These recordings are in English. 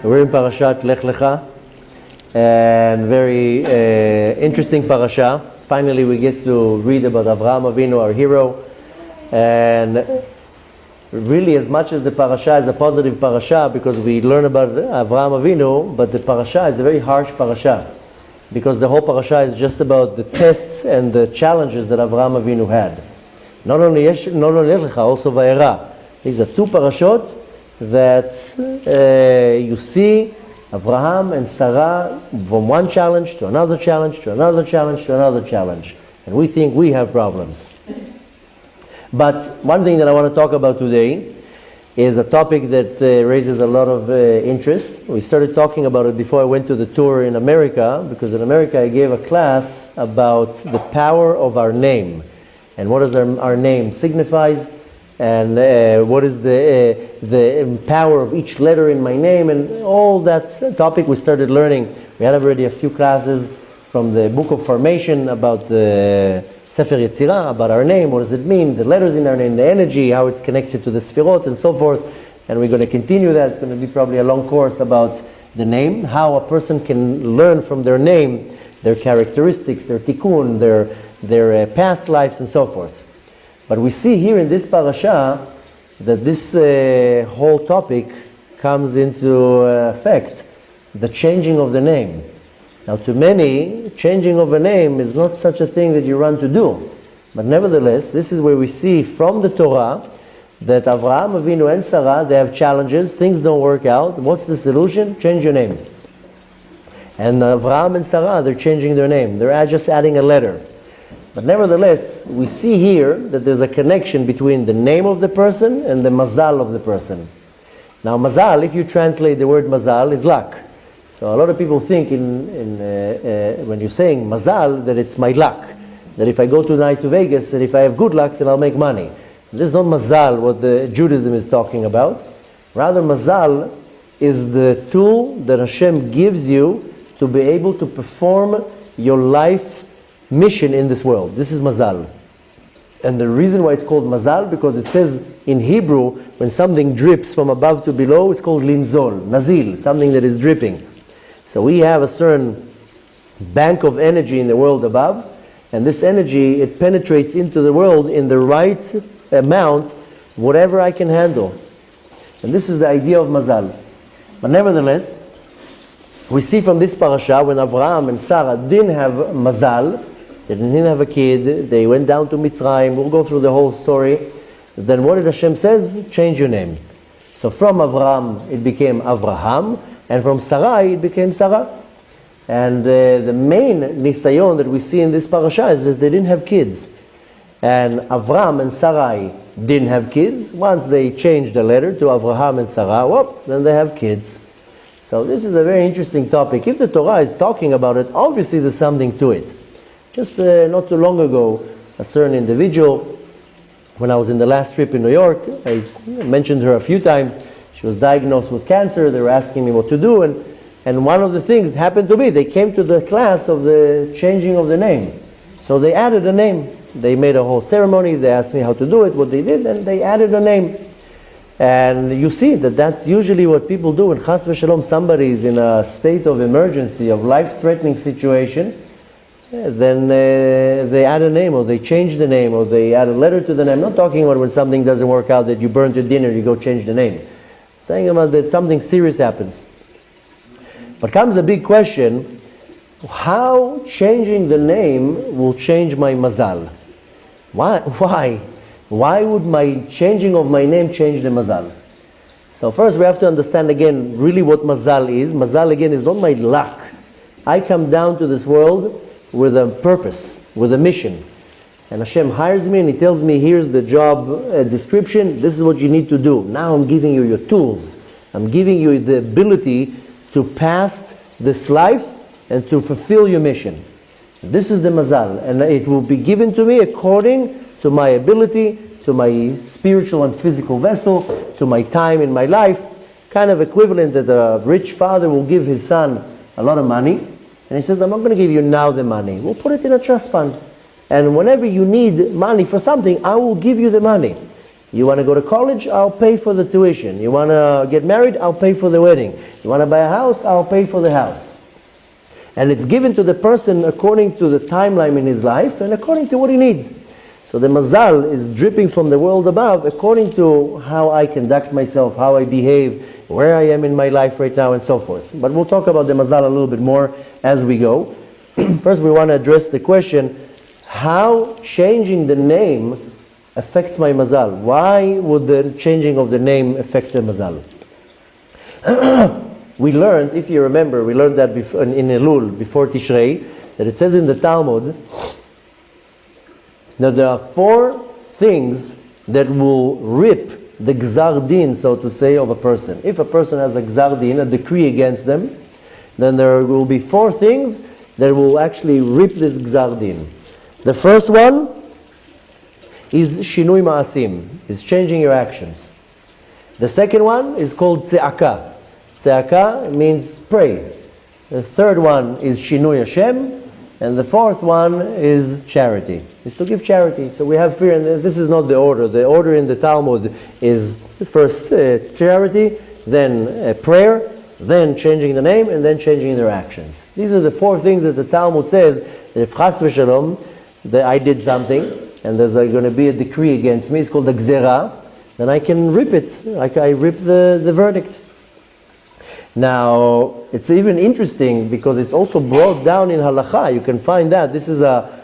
So we're in Parashat Lecha, and very interesting parasha. Finally, we get to read about Avraham Avinu, our hero, and really, as much as the parasha is a positive parasha, because we learn about Avraham Avinu, but the parasha is a very harsh parasha, because the whole parasha is just about the tests and the challenges that Avraham Avinu had. Not only Lecha, also Vayera. These are two parashot that you see Avraham and Sarah from one challenge to another challenge to another challenge to another challenge. And we think we have problems. But one thing that I want to talk about today is a topic that raises a lot of interest. We started talking about it before I went to the tour in America, because in America I gave a class about the power of our name and what does our name signifies, and what is the power of each letter in my name, and all that topic we started learning. We had already a few classes from the book of formation about the Sefer Yetzirah, about our name, what does it mean, the letters in our name, the energy, how it's connected to the Sefirot and so forth. And we're going to continue that. It's going to be probably a long course about the name, how a person can learn from their name, their characteristics, their tikkun, their past lives and so forth. But we see here in this parasha that this whole topic comes into effect, the changing of the name. Now, to many, changing of a name is not such a thing that you run to do. But nevertheless, this is where we see from the Torah that Avraham Avinu and Sarah, they have challenges, things don't work out. What's the solution? Change your name. And Avraham and Sarah, they're changing their name. They're just adding a letter. But nevertheless, we see here that there's a connection between the name of the person and the mazal of the person. Now, mazal, if you translate the word mazal, is luck. So a lot of people think when you're saying mazal, that it's my luck. That if I go tonight to Vegas, that if I have good luck, then I'll make money. This is not mazal, what the Judaism is talking about. Rather, mazal is the tool that Hashem gives you to be able to perform your life mission in this world. This is mazal. And the reason why it's called mazal, because it says in Hebrew, when something drips from above to below, it's called linzol, nazil, something that is dripping. So we have a certain bank of energy in the world above, and this energy, it penetrates into the world in the right amount, whatever I can handle. And this is the idea of mazal. But nevertheless, we see from this parasha, when Avraham and Sarah didn't have mazal, they didn't have a kid, they went down to Mitzrayim, we'll go through the whole story. Then what did Hashem says? Change your name. So from Avraham, it became Avraham, and from Sarai, it became Sarah. And the main nisayon that we see in this parasha is that they didn't have kids. And Avram and Sarai didn't have kids. Once they changed the letter to Avraham and Sarah, whoop, then they have kids. So this is a very interesting topic. If the Torah is talking about it, obviously there's something to it. Just not too long ago, a certain individual, when I was in the last trip in New York, I mentioned her a few times. She was diagnosed with cancer. They were asking me what to do, and one of the things happened to be, they came to the class of the changing of the name. So they added a name. They made a whole ceremony. They asked me how to do it, what they did, and they added a name. And you see that that's usually what people do when chas v'shalom somebody is in a state of emergency, of life-threatening situation. Then they add a name, or they change the name, or they add a letter to the name. I'm not talking about when something doesn't work out, that you burn your dinner, you go change the name. I'm saying about that something serious happens. But comes a big question, how changing the name will change my mazal? Why? Why would my changing of my name change the mazal? So first we have to understand again really what mazal is. Mazal again is not my luck. I come down to this world with a purpose, with a mission. And Hashem hires me and He tells me, here's the job description, this is what you need to do. Now I'm giving you your tools. I'm giving you the ability to pass this life and to fulfill your mission. This is the mazal, and it will be given to me according to my ability, to my spiritual and physical vessel, to my time in my life. Kind of equivalent that a rich father will give his son a lot of money, and he says, I'm not going to give you now the money. We'll put it in a trust fund. And whenever you need money for something, I will give you the money. You want to go to college? I'll pay for the tuition. You want to get married? I'll pay for the wedding. You want to buy a house? I'll pay for the house. And it's given to the person according to the timeline in his life and according to what he needs. So the mazal is dripping from the world above according to how I conduct myself, how I behave, where I am in my life right now, and so forth. But we'll talk about the mazal a little bit more as we go. First, we want to address the question, how changing the name affects my mazal. Why would the changing of the name affect the mazal? We learned, if you remember, we learned that in Elul, before Tishrei, that it says in the Talmud that there are 4 things that will rip the gzar din, so to say, of a person. If a person has a gzar din, a decree against them, then there will be 4 things that will actually rip this gzar din. The first one is shinui ma'asim, is changing your actions. The second one is called tze'aka. Tze'aka means pray. The third one is shinui Hashem. And the fourth one is charity, is to give charity. So we have fear, and this is not the order. The order in the Talmud is first charity, then prayer, then changing the name, and then changing their actions. These are the 4 things that the Talmud says, that if chas v'shalom, that I did something, and there's going to be a decree against me, it's called the gzera, then I can rip it, like I rip the verdict. Now, it's even interesting because it's also brought down in halacha. You can find that. This is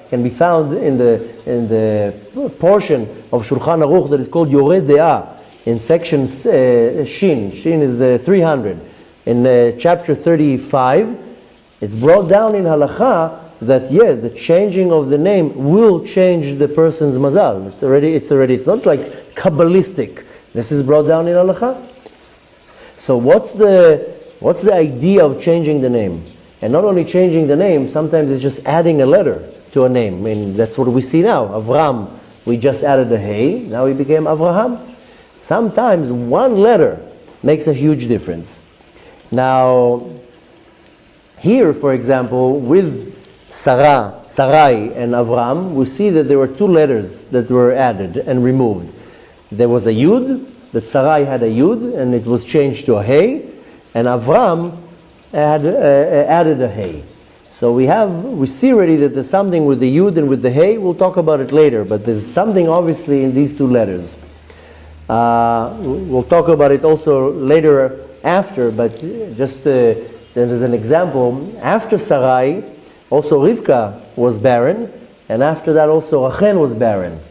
can be found in the portion of Shulchan Aruch that is called Yored De'ah in section Shin. Shin is 300. In chapter 35, it's brought down in halacha that the changing of the name will change the person's mazal. It's not like Kabbalistic. This is brought down in halacha. So what's the idea of changing the name? And not only changing the name, sometimes it's just adding a letter to a name. I mean, that's what we see now. Avram, we just added a hey, now he became Avraham. Sometimes one letter makes a huge difference. Now, here, for example, with Sarai and Avram, we see that there were 2 letters that were added and removed. There was a Yud, that Sarai had a Yud, and it was changed to a Hey, and Avram added a Hey. So we see already that there's something with the Yud and with the Hey. We'll talk about it later, but there's something obviously in these 2 letters. We'll talk about it also later after, but just there's an example. After Sarai, also Rivka was barren, and after that also Rachel was barren.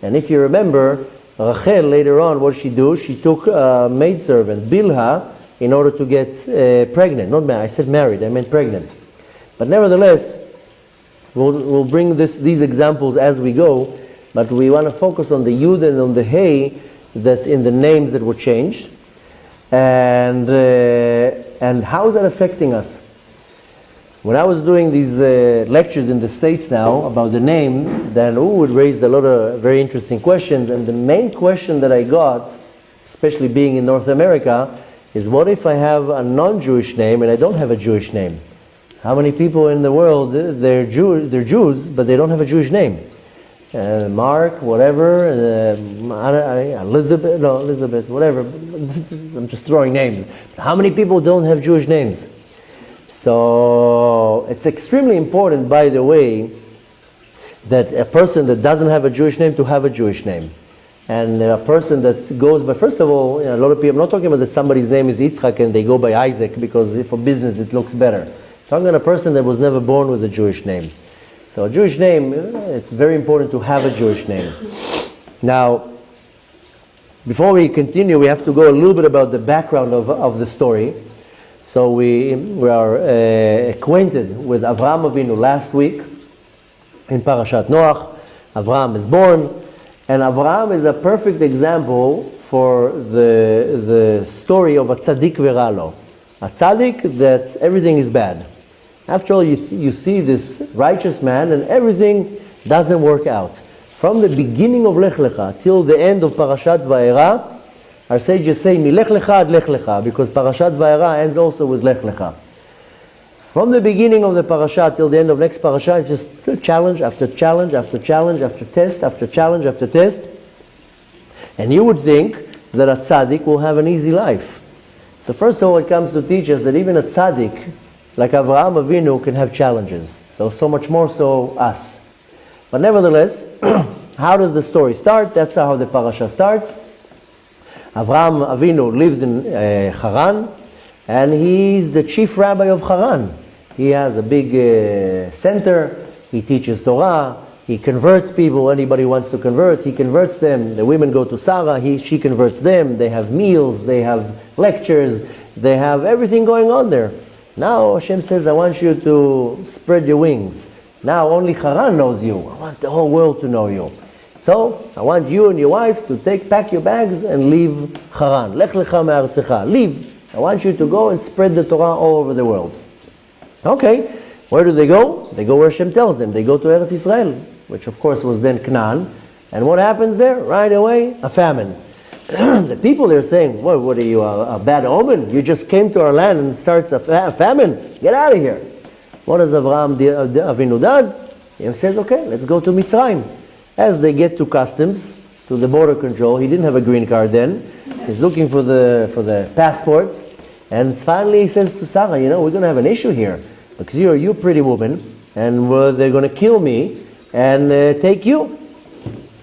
And if you remember, Rachel later on, what she do? She took a maidservant, Bilhah, in order to get pregnant. Not married. I said married. I meant pregnant. But nevertheless, we'll bring these examples as we go. But we want to focus on the Yud and on the Hey that in the names that were changed, and how is that affecting us? When I was doing these lectures in the States now about the name, then it raised a lot of very interesting questions. And the main question that I got, especially being in North America, is what if I have a non-Jewish name and I don't have a Jewish name? How many people in the world, they're Jews, but they don't have a Jewish name? Mark, whatever, Elizabeth, whatever. I'm just throwing names. How many people don't have Jewish names? So it's extremely important, by the way, that a person that doesn't have a Jewish name to have a Jewish name. And a person that goes by, first of all, a lot of people, I'm not talking about that somebody's name is Yitzchak and they go by Isaac because for business it looks better. I'm talking about a person that was never born with a Jewish name. So a Jewish name, it's very important to have a Jewish name. Now, before we continue, we have to go a little bit about the background of the story. So we are acquainted with Avraham Avinu last week in Parashat Noach. Avraham is born, and Avraham is a perfect example for the story of a tzaddik veralo. A tzaddik that everything is bad. After all, you see this righteous man and everything doesn't work out. From the beginning of Lech Lecha till the end of Parashat Vayera, our sages say, Milech Lecha ad Lech Lecha, because Parashat Vayera ends also with Lech Lecha. From the beginning of the Parashat till the end of next Parashat, it's just challenge after challenge after challenge after test after challenge after test. And you would think that a tzaddik will have an easy life. So first of all, it comes to teach us that even a tzaddik, like Avraham Avinu, can have challenges. So much more so us. But nevertheless, how does the story start? That's how the parasha starts. Avraham Avinu lives in Haran, and he's the chief rabbi of Haran. He has a big center. He teaches Torah. He converts people. Anybody wants to convert, he converts them. The women go to Sarah. She converts them. They have meals. They have lectures. They have everything going on there. Now Hashem says, I want you to spread your wings. Now only Haran knows you. I want the whole world to know you. So I want you and your wife to pack your bags and leave Haran. Lech Lecha me'artzecha. Leave. I want you to go and spread the Torah all over the world. Okay. Where do they go? They go where Hashem tells them. They go to Eretz Israel, which of course was then Canaan. And what happens there? Right away, a famine. The people are saying, what are you, a bad omen? You just came to our land and starts a famine. Get out of here. What does Avraham Avinu does? He says, okay, let's go to Mitzrayim. As they get to customs, to the border control, he didn't have a green card then. He's looking for the passports. And finally he says to Sarah, we're going to have an issue here. Because you're a pretty woman, and they're going to kill me and take you.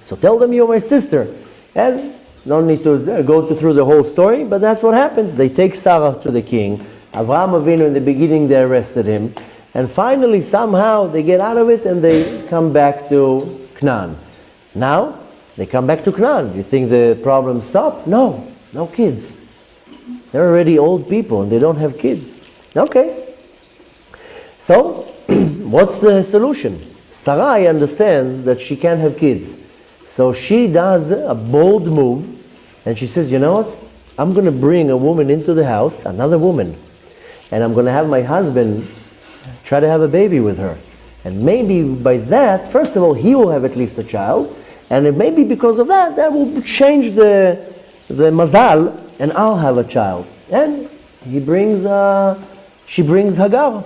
So tell them you're my sister. And no need to go through the whole story, but that's what happens. They take Sarah to the king. Avraham Avinu, in the beginning, they arrested him. And finally, somehow, they get out of it and they come back to Canaan. Now, they come back to Canaan. Do you think the problem stopped? No kids. They're already old people and they don't have kids. Okay. So, what's the solution? Sarai understands that she can't have kids. So she does a bold move and she says, you know what? I'm going to bring a woman into the house, another woman, and I'm going to have my husband try to have a baby with her. And maybe by that, first of all, he will have at least a child, and it maybe because of that will change the mazal, and I'll have a child. And she brings Hagar.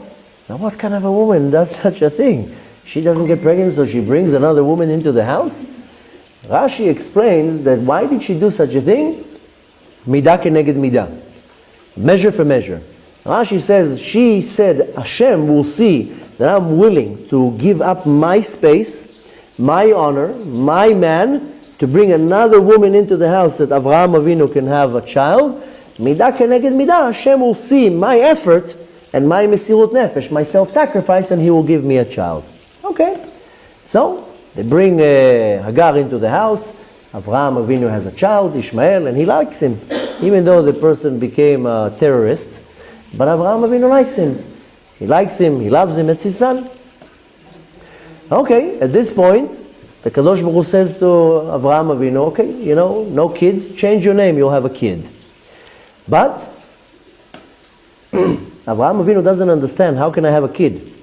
Now what kind of a woman does such a thing? She doesn't get pregnant, so she brings another woman into the house? Rashi explains that why did she do such a thing? Midah keneged midah. Measure for measure. Rashi says, she said, Hashem will see that I'm willing to give up my space, my honor, my man, to bring another woman into the house that Avraham Avinu can have a child. Midah keneged midah. Hashem will see my effort and my mesirut nefesh, my self-sacrifice, and he will give me a child. Okay. So, they bring Hagar into the house. Avraham Avinu has a child, Ishmael, and he likes him. Even though the person became a terrorist, but Avraham Avinu likes him. He likes him, he loves him, it's his son. Okay, at this point, the Kadosh Baruch Hu says to Avraham Avinu, okay, no kids, change your name, you'll have a kid. But Avraham Avinu doesn't understand, how can I have a kid?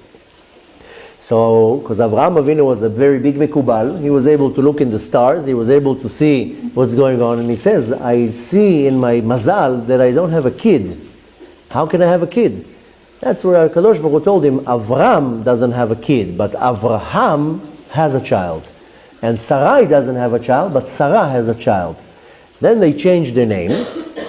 So, because Avraham Avinu was a very big Mekubal, he was able to look in the stars, he was able to see what's going on, and he says, I see in my mazal that I don't have a kid. How can I have a kid? That's where Kadosh Baruch Hu told him, Avram doesn't have a kid, but Avraham has a child. And Sarai doesn't have a child, but Sarah has a child. Then they changed their name,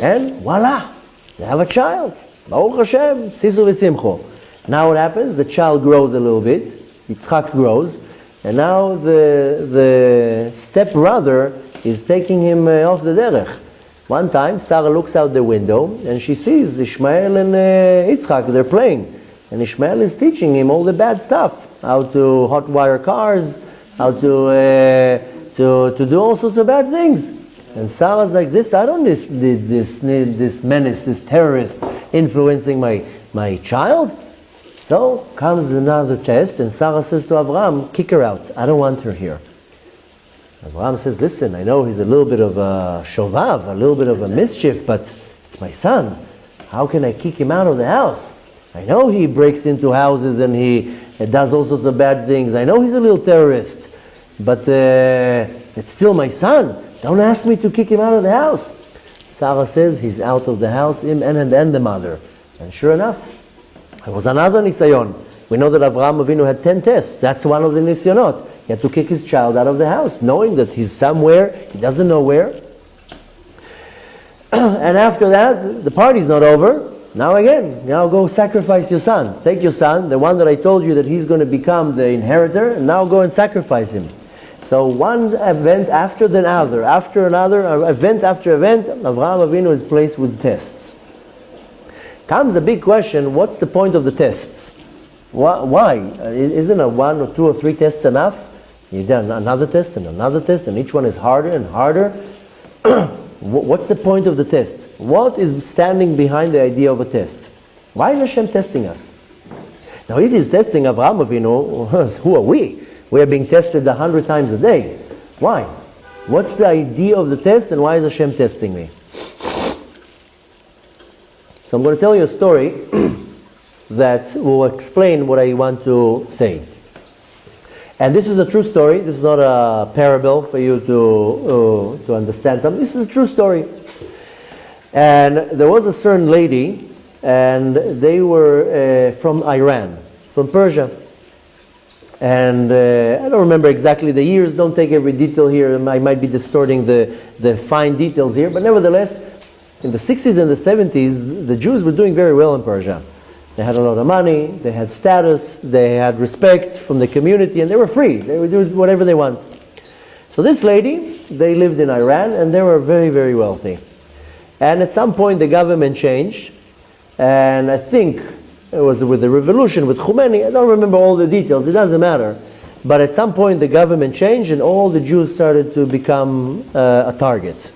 and voila, they have a child. Baruch Hashem, Sisu v'Simcho. Now what happens? The child grows a little bit, Yitzchak grows, and now the stepbrother is taking him off the derech. One time, Sarah looks out the window and she sees Ishmael and Yitzchak, they're playing. And Ishmael is teaching him all the bad stuff. How to hotwire cars, how to do all sorts of bad things. And Sarah's like, I don't need this menace, this terrorist influencing my child. So comes another test and Sarah says to Avraham, kick her out. I don't want her here. Avraham says, listen, I know he's a little bit of a shovav, a little bit of a mischief, but it's my son. How can I kick him out of the house? I know he breaks into houses and he does all sorts of bad things. I know he's a little terrorist, but it's still my son. Don't ask me to kick him out of the house. Sarah says he's out of the house, him and the mother. And sure enough, there was another nisayon. We know that Avraham Avinu had 10 tests. That's one of the nisyonot. He had to kick his child out of the house, knowing that he's somewhere, he doesn't know where. And after that, the party's not over. Now again, now go sacrifice your son. Take your son, the one that I told you that he's going to become the inheritor, and now go and sacrifice him. So one event after another, event after event, Avraham Avinu is placed with tests. Comes a big question, what's the point of the tests? Why? Isn't a 1 or 2 or 3 tests enough? You done another test, and each one is harder and harder. What's the point of the test? What is standing behind the idea of a test? Why is Hashem testing us? Now if He's testing Avraham Avinu, who are we? We are being tested 100 times a day. Why? What's the idea of the test, and why is Hashem testing me? So I'm going to tell you a story that will explain what I want to say. And this is a true story. This is not a parable for you to understand something. This is a true story. And there was a certain lady, and they were from Iran, from Persia. And I don't remember exactly the years. Don't take every detail here. I might be distorting the fine details here. But nevertheless, in the 60s and the 70s, the Jews were doing very well in Persia. They had a lot of money, they had status, they had respect from the community, and they were free. They would do whatever they want. So this lady, they lived in Iran, and they were very, very wealthy. And at some point the government changed, and I think it was with the revolution, with Khomeini. I don't remember all the details, it doesn't matter. But at some point the government changed, and all the Jews started to become a target.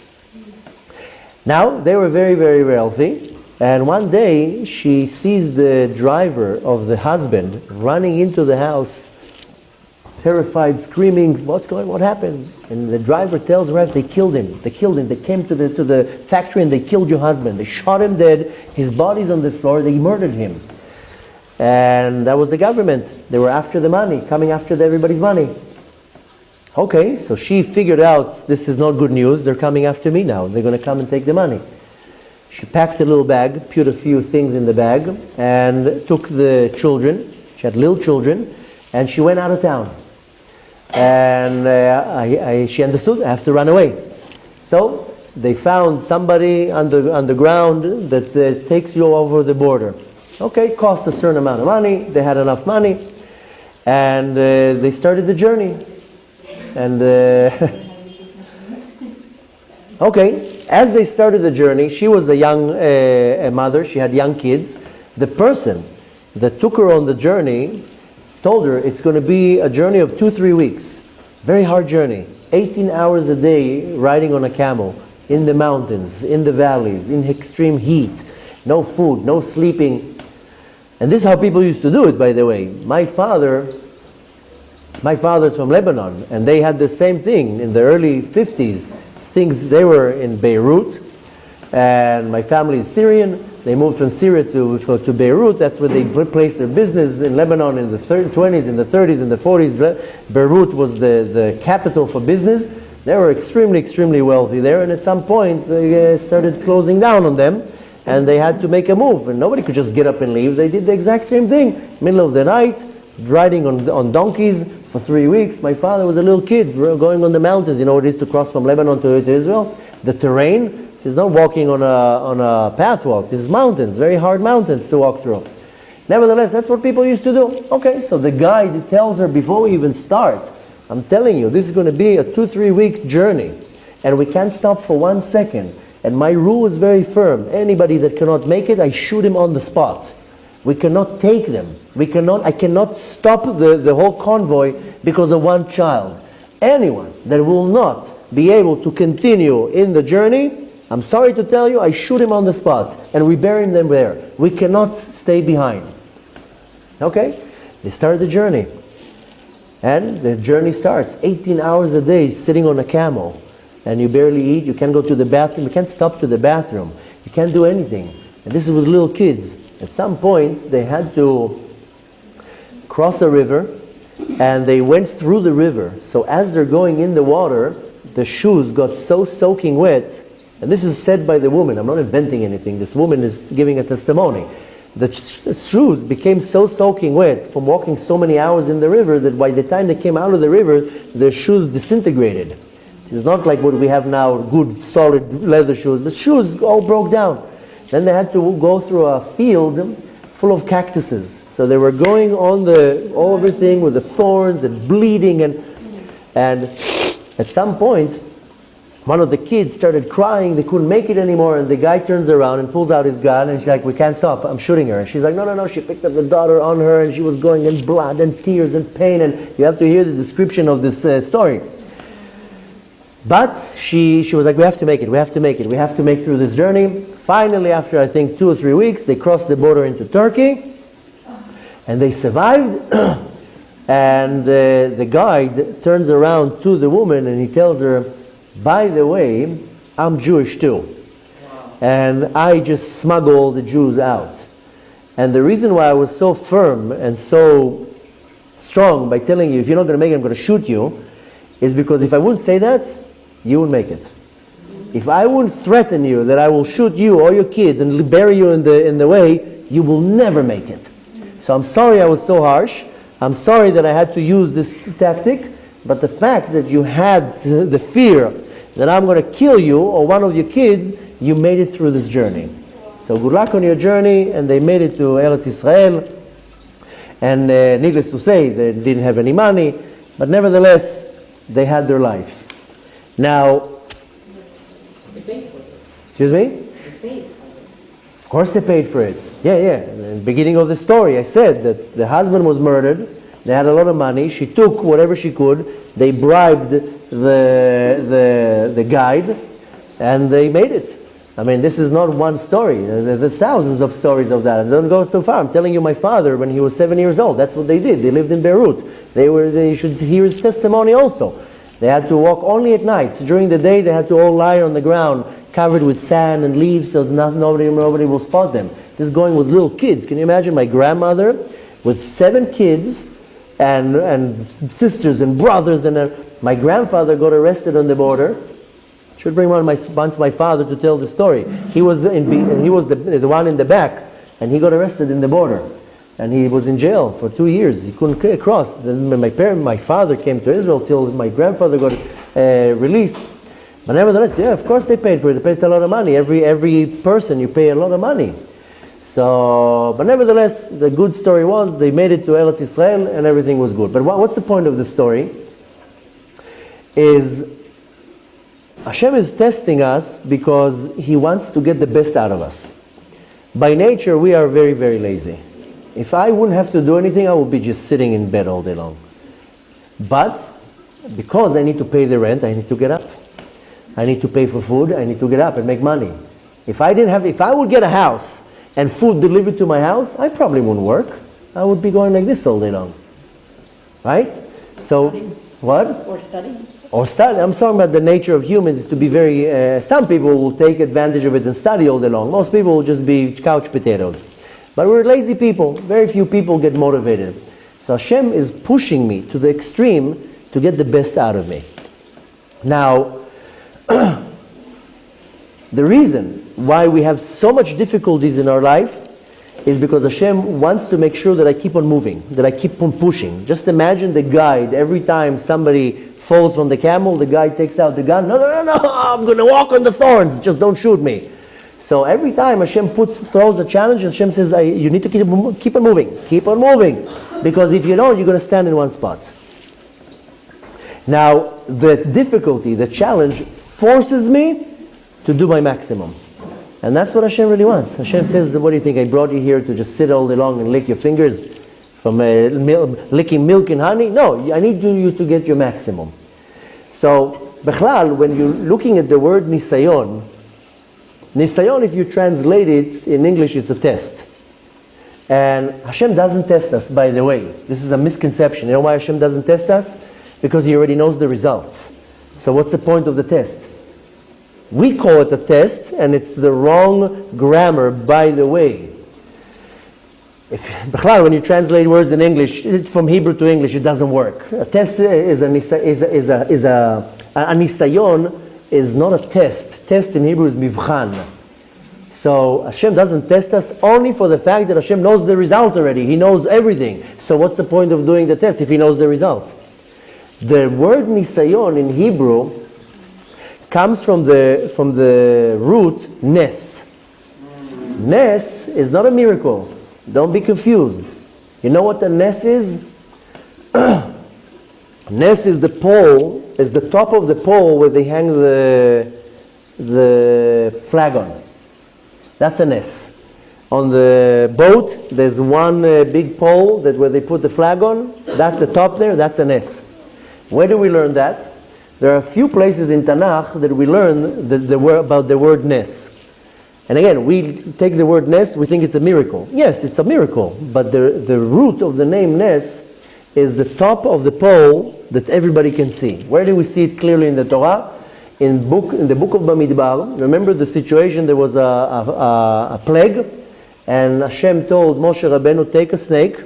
Now, they were very, very wealthy. And one day, she sees the driver of the husband running into the house, terrified, screaming, what happened? And the driver tells her, they killed him. They came to the factory and they killed your husband. They shot him dead. His body's on the floor. They murdered him. And that was the government. They were after the money, coming after everybody's money. Okay, so she figured out, this is not good news. They're coming after me now. They're going to come and take the money. She packed a little bag, put a few things in the bag, and took the children. She had little children, and she went out of town. And she understood, I have to run away. So they found somebody underground that takes you over the border. Okay, cost a certain amount of money. They had enough money, and they started the journey. And okay. As they started the journey, she was a young mother, she had young kids. The person that took her on the journey told her it's going to be a journey of 2-3 weeks. Very hard journey. 18 hours a day riding on a camel, in the mountains, in the valleys, in extreme heat. No food, no sleeping. And this is how people used to do it, by the way. My father's from Lebanon, and they had the same thing in the early 50s. They were in Beirut, and my family is Syrian. They moved from Syria to Beirut. That's where they placed their business in Lebanon in the 20s, in the 30s, in the 40s. Beirut was the capital for business. They were extremely, extremely wealthy there, and at some point they started closing down on them, and they had to make a move, and nobody could just get up and leave. They did the exact same thing. Middle of the night, riding on donkeys, for 3 weeks. My father was a little kid going on the mountains. You know what it is to cross from Lebanon to Israel? The terrain, this is not walking on a pathwalk. This is mountains, very hard mountains to walk through. Nevertheless, that's what people used to do. Okay, so the guide tells her before we even start, I'm telling you, this is going to be a 2-3 week journey, and we can't stop for 1 second. And my rule is very firm. Anybody that cannot make it, I shoot him on the spot. We cannot take them. I cannot stop the whole convoy because of one child. Anyone that will not be able to continue in the journey, I'm sorry to tell you, I shoot him on the spot and we bury them there. We cannot stay behind. Okay? They started the journey. And the journey starts. 18 hours a day sitting on a camel. And you barely eat, you can't go to the bathroom, you can't stop to the bathroom. You can't do anything. And this is with little kids. At some point, they had to cross a river, and they went through the river. So as they're going in the water, the shoes got so soaking wet, and this is said by the woman, I'm not inventing anything, this woman is giving a testimony. The shoes became so soaking wet from walking so many hours in the river that by the time they came out of the river, their shoes disintegrated. It's not like what we have now, good solid leather shoes. The shoes all broke down. Then they had to go through a field full of cactuses. So they were going on everything with the thorns and bleeding, and at some point one of the kids started crying. They couldn't make it anymore, and the guy turns around and pulls out his gun, and she's like, we can't stop, I'm shooting her. And she's like, no. She picked up the daughter on her, and she was going in blood and tears and pain, and you have to hear the description of this story. But she was like, we have to make it, we have to make through this journey. Finally, after I think 2 or 3 weeks, they crossed the border into Turkey, and they survived. And the guide turns around to the woman and he tells her, by the way, I'm Jewish too. Wow. And I just smuggle the Jews out. And the reason why I was so firm and so strong by telling you, if you're not going to make it, I'm going to shoot you, is because if I wouldn't say that, you wouldn't make it. If I wouldn't threaten you that I will shoot you or your kids and bury you in the way, you will never make it. So I'm sorry I was so harsh. I'm sorry that I had to use this tactic, but the fact that you had the fear that I'm going to kill you or one of your kids, you made it through this journey. So good luck on your journey, and they made it to Eretz Israel. And needless to say, they didn't have any money, but nevertheless, they had their life. Now, excuse me? Of course they paid for it. Yeah. In the beginning of the story, I said that the husband was murdered. They had a lot of money. She took whatever she could. They bribed the guide, and they made it. I mean, this is not one story. There's thousands of stories of that. Don't go too far. I'm telling you, my father, when he was 7 years old, that's what they did. They lived in Beirut. They should hear his testimony also. They had to walk only at night. During the day, they had to all lie on the ground, covered with sand and leaves, so nobody will spot them. This is going with little kids. Can you imagine my grandmother with 7 kids and sisters and brothers, and my grandfather got arrested on the border. Should bring once my father to tell the story. He was the one in the back, and he got arrested in the border, and he was in jail for 2 years. He couldn't cross. Then my father came to Israel till my grandfather got released. But nevertheless, yeah, of course they paid for it. They paid a lot of money. Every person you pay a lot of money. So, but nevertheless, the good story was they made it to Eretz Israel and everything was good. But what's the point of the story? Is Hashem is testing us because He wants to get the best out of us. By nature, we are very, very lazy. If I wouldn't have to do anything, I would be just sitting in bed all day long. But because I need to pay the rent, I need to get up. I need to pay for food, I need to get up and make money. If I would get a house and food delivered to my house, I probably wouldn't work. I would be going like this all day long. Right? So, what? Or study. Or study. I'm talking about the nature of humans is to be very, some people will take advantage of it and study all day long. Most people will just be couch potatoes. But we're lazy people. Very few people get motivated. So Hashem is pushing me to the extreme to get the best out of me. Now, the reason why we have so much difficulties in our life is because Hashem wants to make sure that I keep on moving, that I keep on pushing. Just imagine the guide, every time somebody falls from the camel, the guy takes out the gun. No, I'm going to walk on the thorns, just don't shoot me. So every time Hashem throws a challenge, Hashem says, you need to keep on moving. Because if you don't, you're going to stand in one spot. Now, the difficulty, the challenge, forces me to do my maximum. And that's what Hashem really wants. Hashem says, what do you think, I brought you here to just sit all day long and lick your fingers from licking milk and honey? No, I need you to get your maximum. So, Bechlal, when you're looking at the word nisayon, if you translate it in English, it's a test. And Hashem doesn't test us, by the way. This is a misconception. You know why Hashem doesn't test us? Because He already knows the results. So what's the point of the test? We call it a test, and it's the wrong grammar, by the way. When you translate words in English, from Hebrew to English, it doesn't work. A test is a nisayon is not a test. Test in Hebrew is mivchan. So Hashem doesn't test us only for the fact that Hashem knows the result already. He knows everything. So what's the point of doing the test if He knows the result? The word nisayon in Hebrew comes from the root nes. Nes is not a miracle. Don't be confused. You know what the nes is? Nes is the pole, is the top of the pole where they hang the flag on. That's a nes. On the boat, there's one big pole that where they put the flag on. That's the top there. That's a nes. Where do we learn that? There are a few places in Tanakh that we learn about the word nes. And again, we take the word nes, we think it's a miracle. Yes, it's a miracle, but the root of the name nes is the top of the pole that everybody can see. Where do we see it clearly in the Torah? In the book of Bamidbar. Remember the situation, there was a plague, and Hashem told Moshe Rabbeinu, take a snake,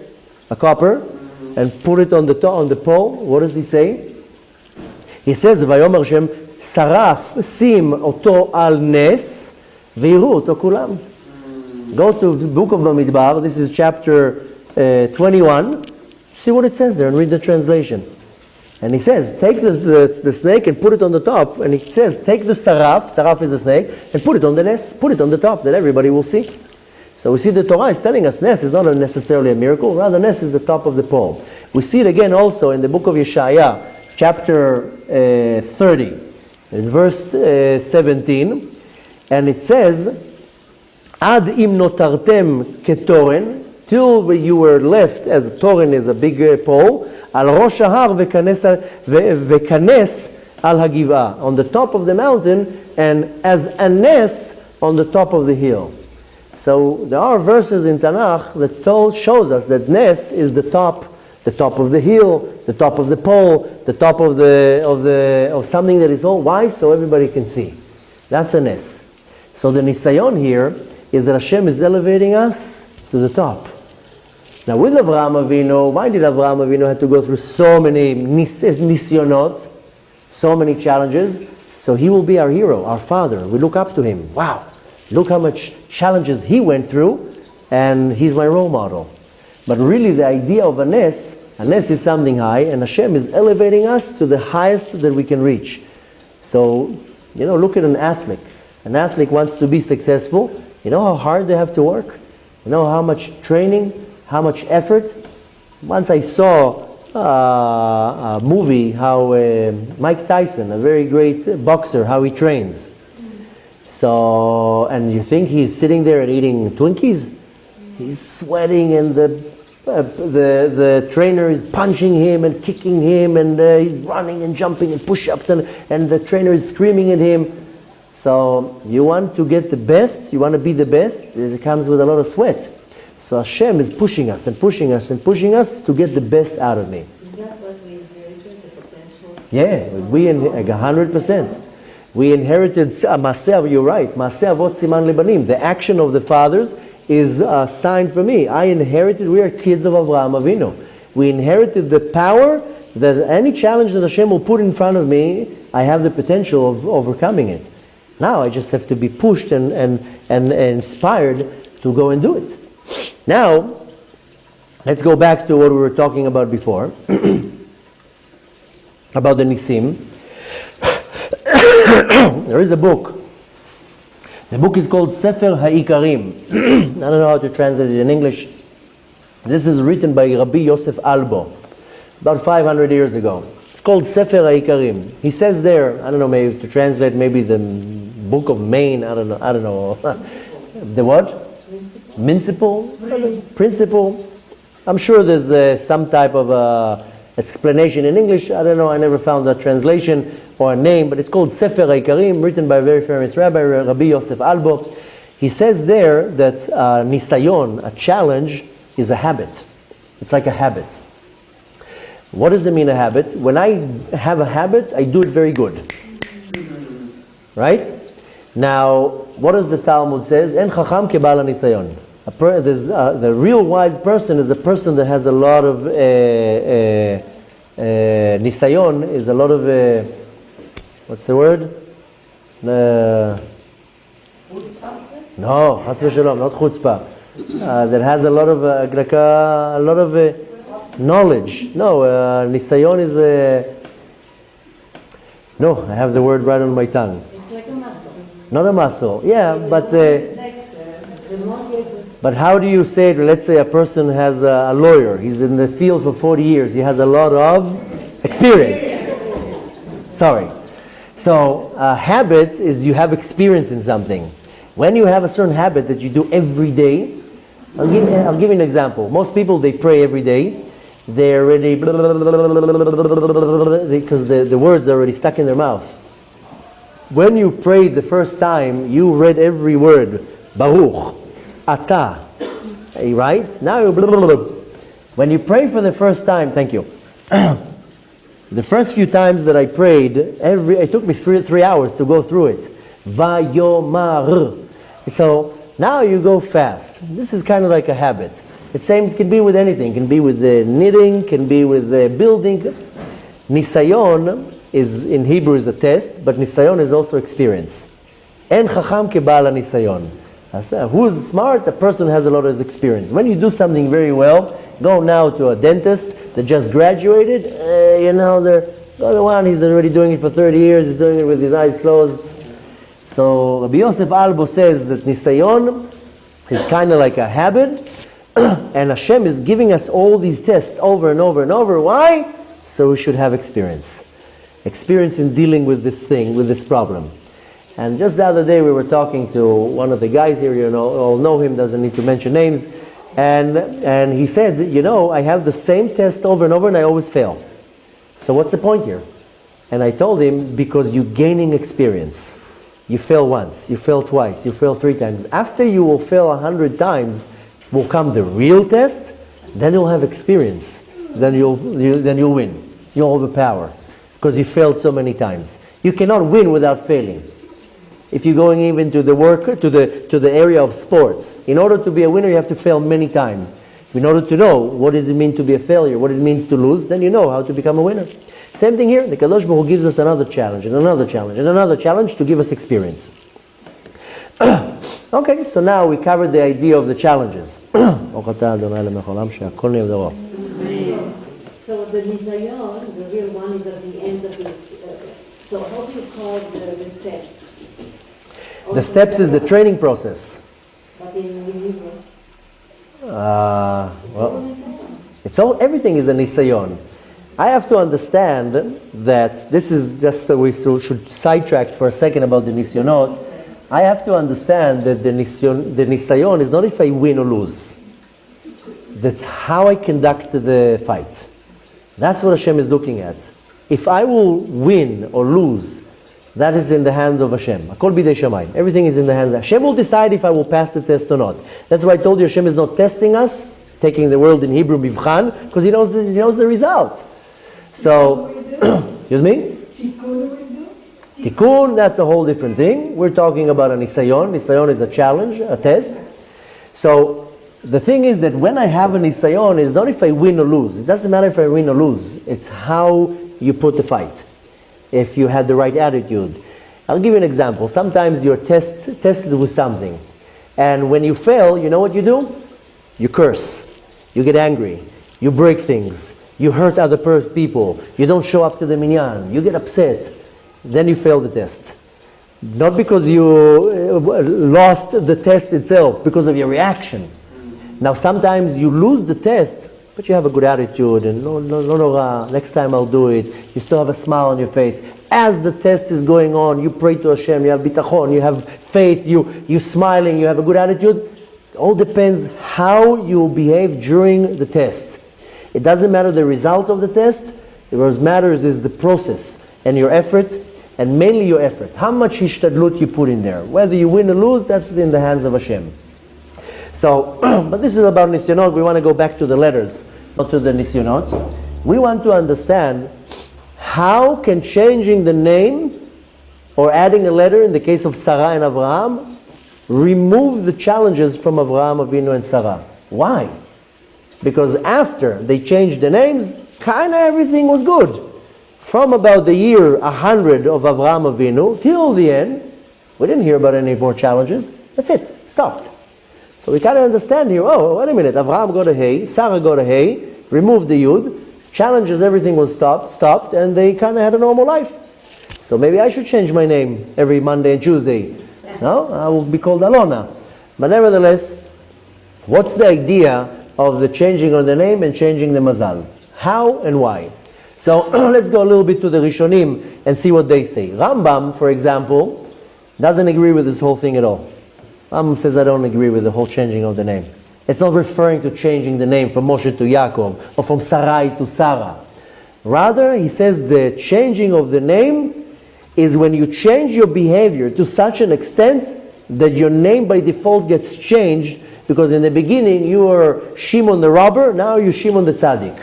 a copper, and put it on the pole. What does he say? He says, Vayomer Hashem, saraf sim oto al nes, v'iru oto kulam. Go to the book of Bamidbar, this is chapter 21, see what it says there and read the translation. And he says, take the snake and put it on the top, and he says, take the saraf is a snake, and put it on the nes, put it on the top, that everybody will see. So we see the Torah is telling us nes is not necessarily a miracle, rather nes is the top of the pole. We see it again also in the book of Yeshaya, chapter 30, in verse 17, and it says, Ad im notartem ketoren, till you were left as a toren is a big pole, al rosh hahar vekanes al hagivah, on the top of the mountain, and as a nes on the top of the hill. So there are verses in Tanakh that shows us that nes is the top of the hill, the top of the pole, the top of something that is all. Why? So everybody can see. That's a nes. So the nisayon here is that Hashem is elevating us to the top. Now with Avraham Avinu, why did Avraham Avinu have to go through so many nisyonot, so many challenges? So he will be our hero, our father. We look up to him. Wow, look how much challenges he went through, and he's my role model. But really the idea of a nes is something high, and Hashem is elevating us to the highest that we can reach. So, look at an athlete. An athlete wants to be successful. You know how hard they have to work? You know how much training, how much effort? Once I saw a movie how Mike Tyson, a very great boxer, how he trains. So, and you think he's sitting there and eating Twinkies? He's sweating, and the trainer is punching him and kicking him, and he's running and jumping and push-ups, and the trainer is screaming at him. So you want to get the best, you want to be the best, it comes with a lot of sweat. So Hashem is pushing us and pushing us and pushing us to get the best out of me. Is that what we inherited, the potential? Yeah, we 100%. We inherited Maaseh, you're right, Maaseh Avot Siman Lebanim. The action of the fathers is a sign for me. We are kids of Avraham Avinu. We inherited the power that any challenge that Hashem will put in front of me, I have the potential of overcoming it. Now I just have to be pushed and inspired to go and do it. Now, let's go back to what we were talking about before, about the Nisim. There is a book. The book is called Sefer Ha'ikarim. I don't know how to translate it in English. This is written by Rabbi Yosef Albo, about 500 years ago. It's called Sefer Ha'ikarim. He says there, I don't know, maybe to translate maybe the Book of Maine, I don't know. The what? Principle. I'm sure there's some type of explanation in English. I don't know, I never found a translation or a name, but it's called Sefer HaIkarim, written by a very famous rabbi, Rabbi Yosef Albo. He says there that nisayon, a challenge, is a habit. It's like a habit. What does it mean, a habit? When I have a habit, I do it very good. Right? Now, what does the Talmud says? En chacham kebal nisayon. The real wise person is a person that has a lot of nisayon, is a lot of what's the word? No, chas v'shalom, not chutzpah. That has a lot of knowledge. No, nisayon is No, I have the word right on my tongue. It's like a muscle. Not a muscle. Yeah, but Sex, the more you exercise. but how do you say it? Let's say a person has a lawyer. He's in the field for 40 years. He has a lot of experience. Sorry. So a habit is you have experience in something. When you have a certain habit that you do every day, I'll give you an example. Most people, they pray every day. They're already because the words are already stuck in their mouth. When you prayed the first time, you read every word. Baruch, Ata, right? Now you when you pray for the first time, thank you. The first few times that I prayed, it took me three hours to go through it. Vayomar. So now you go fast. This is kind of like a habit. It's same. It can be with anything. It can be with the knitting. Can be with the building. Nisayon is in Hebrew is a test, but nisayon is also experience. En chacham kebal nisayon. Who's smart? A person has a lot of experience. When you do something very well, go now to a dentist that just graduated. The other one, he's already doing it for 30 years. He's doing it with his eyes closed. So Rabbi Yosef Albo says that nisayon is kind of like a habit, and Hashem is giving us all these tests over and over and over. Why? So we should have experience. Experience in dealing with this thing, with this problem. And just the other day we were talking to one of the guys here, all know him, doesn't need to mention names, and he said, I have the same test over and over and I always fail. So what's the point here? And I told him, because you're gaining experience. You fail once, you fail twice, you fail 3 times. After you will fail 100 times, will come the real test. Then you'll have experience. Then you'll win. You'll have the power because you failed so many times. You cannot win without failing. If you're going even to the area of sports, in order to be a winner, you have to fail many times. In order to know what does it mean to be a failure, what it means to lose, then you know how to become a winner. Same thing here. The Kadosh Baruch Hu gives us another challenge and another challenge and another challenge to give us experience. Okay, so now we covered the idea of the challenges. So the nisayon, the real one, is at the end of this. So how do you call the steps? The steps is the training process. But in Hebrew? Everything is a nisayon. I have to understand that this is just so we should sidetrack for a second about the nisyonot. I have to understand that the nisayon is not if I win or lose. That's how I conduct the fight. That's what Hashem is looking at. If I will win or lose, that is in the hands of Hashem. Akol bidei shamayim. Everything is in the hands of Hashem. Will decide if I will pass the test or not. That's why I told you Hashem is not testing us, taking the word in Hebrew mivchan, because He knows the result. So, excuse me? Tikkun, that's a whole different thing. We're talking about a nisayon. Nisayon is a challenge, a test. So, the thing is that when I have a nisayon, it's not if I win or lose. It doesn't matter if I win or lose. It's how you put the fight. If you had the right attitude. I'll give you an example. Sometimes you're tested with something. And when you fail, you know what you do? You curse. You get angry. You break things. You hurt other people. You don't show up to the minyan. You get upset. Then you fail the test. Not because you lost the test itself, because of your reaction. Now sometimes you lose the test, but you have a good attitude and no, next time I'll do it. You still have a smile on your face. As the test is going on, you pray to Hashem, you have bitachon, you have faith, you're smiling, you have a good attitude. It all depends how you behave during the test. It doesn't matter the result of the test. What matters is the process and your effort, and mainly your effort. How much hishtadlut you put in there. Whether you win or lose, that's in the hands of Hashem. So, but this is about nisyonot. We want to go back to the letters, not to the nisyonot. We want to understand how can changing the name or adding a letter, in the case of Sarah and Avraham, remove the challenges from Avraham Avinu and Sarah. Why? Because after they changed the names, kind of everything was good. From about the year 100 of Avraham Avinu till the end, we didn't hear about any more challenges. That's it. It stopped. So we kind of understand here, oh, wait a minute, Avraham got a hay, Sarah got a hay, removed the yud, challenges, everything was stopped, and they kind of had a normal life. So So maybe I should change my name every Monday and Tuesday. No? I will be called Alona. But nevertheless, what's the idea of the changing of the name and changing the mazal? How and why? So let's go a little bit to the Rishonim and see what they say. Rambam, for example, doesn't agree with this whole thing at all. Rambam says, I don't agree with the whole changing of the name. It's not referring to changing the name from Moshe to Yaakov or from Sarai to Sarah. Rather, he says the changing of the name is when you change your behavior to such an extent that your name by default gets changed, because in the beginning you were Shimon the robber, now you're Shimon the tzaddik.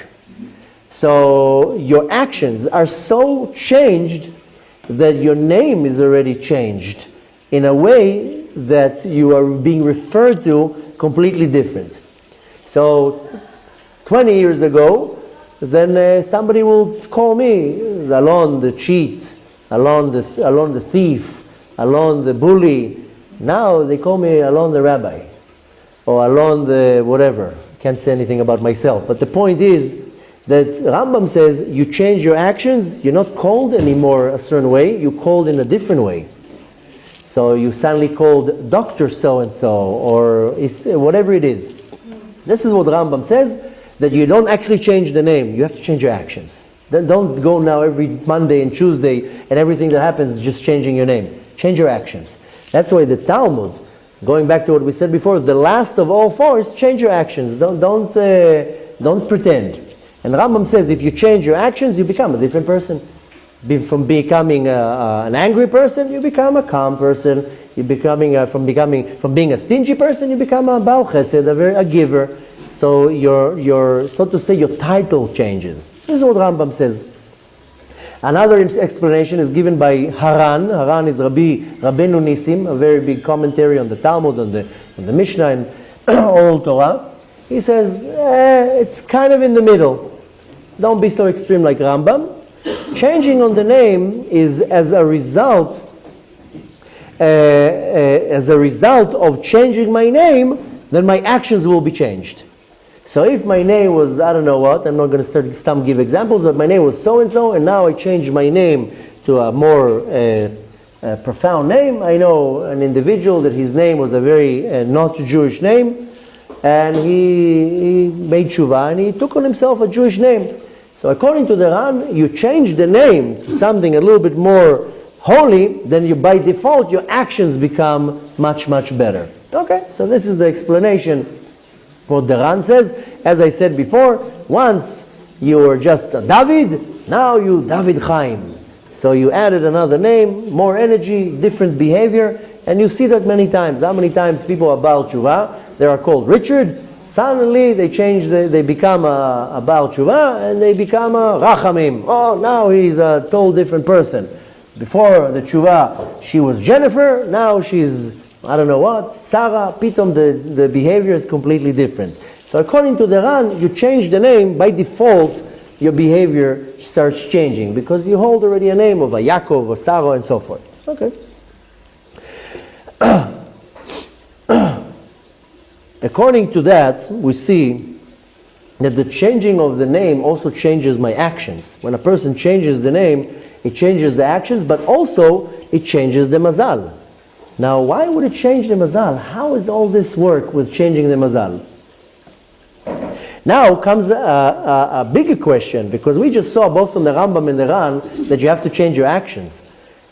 So your actions are so changed that your name is already changed in a way that you are being referred to completely different. So 20 years ago, then somebody will call me Alon the cheat, Alon the thief, Alon the bully. Now they call me Alon the rabbi, or Alon the whatever. Can't say anything about myself. But the point is that Rambam says you change your actions, you're not called anymore a certain way, you're called in a different way. So you suddenly called Dr. So-and-so, or whatever it is. This is what Rambam says, that you don't actually change the name, you have to change your actions. Then don't go now every Monday and Tuesday and everything that happens is just changing your name. Change your actions. That's why the Talmud, going back to what we said before, the last of all four is change your actions. Don't pretend. And Rambam says if you change your actions, you become a different person. From becoming an angry person, you become a calm person. You're from being a stingy person, you become a Baal Chesed, a giver. So your so to say, your title changes. This is what Rambam says. Another explanation is given by Haran. Haran is Rabbeinu Nissim, a very big commentary on the Talmud, on the Mishnah and Oral Torah. He says it's kind of in the middle. Don't be so extreme like Rambam. Changing on the name is as a result of changing my name, then my actions will be changed. So if my name was, I don't know what, I'm not going to give examples, but my name was so-and-so, and now I changed my name to a more profound name. I know an individual that his name was a very not Jewish name, and he made tshuva, and he took on himself a Jewish name. So according to the Ran, you change the name to something a little bit more holy, then by default your actions become much, much better. Okay, so this is the explanation. What the Ran says, as I said before, once you were just a David, now you David Chaim. So you added another name, more energy, different behavior, and you see that many times. How many times people are Baal Tshuva, they are called Richard, suddenly they change, they become a Baal Tshuva, and they become a Rachamim. Oh, now he's a total different person. Before the Tshuva, she was Jennifer, now she's I don't know what, Sarah, pitom the behavior is completely different. So according to the Ran, you change the name, by default, your behavior starts changing, because you hold already a name of a Yaakov or Sarah and so forth. Okay. According to that, we see that the changing of the name also changes my actions. When a person changes the name, it changes the actions, but also it changes the mazal. Now, why would it change the mazal? How does all this work with changing the mazal? Now comes a bigger question, because we just saw both from the Rambam and the Ran that you have to change your actions.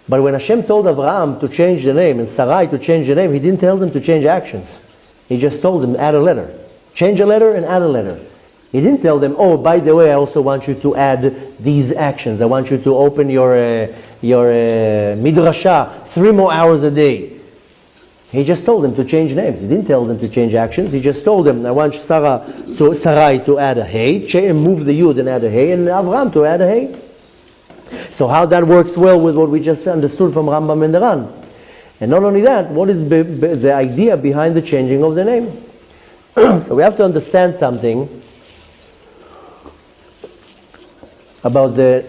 But when Hashem told Avraham to change the name and Sarai to change the name, He didn't tell them to change actions. He just told them, add a letter. Change a letter and add a letter. He didn't tell them, oh, by the way, I also want you to add these actions. I want you to open your midrasha 3 more hours a day. He just told them to change names. He didn't tell them to change actions. He just told them, I want Sarai to add a hey, move the yud and add a hey, and Avraham to add a hey. So how that works well with what we just understood from Rambam and the Ran. And not only that, what is the idea behind the changing of the name? So we have to understand something about the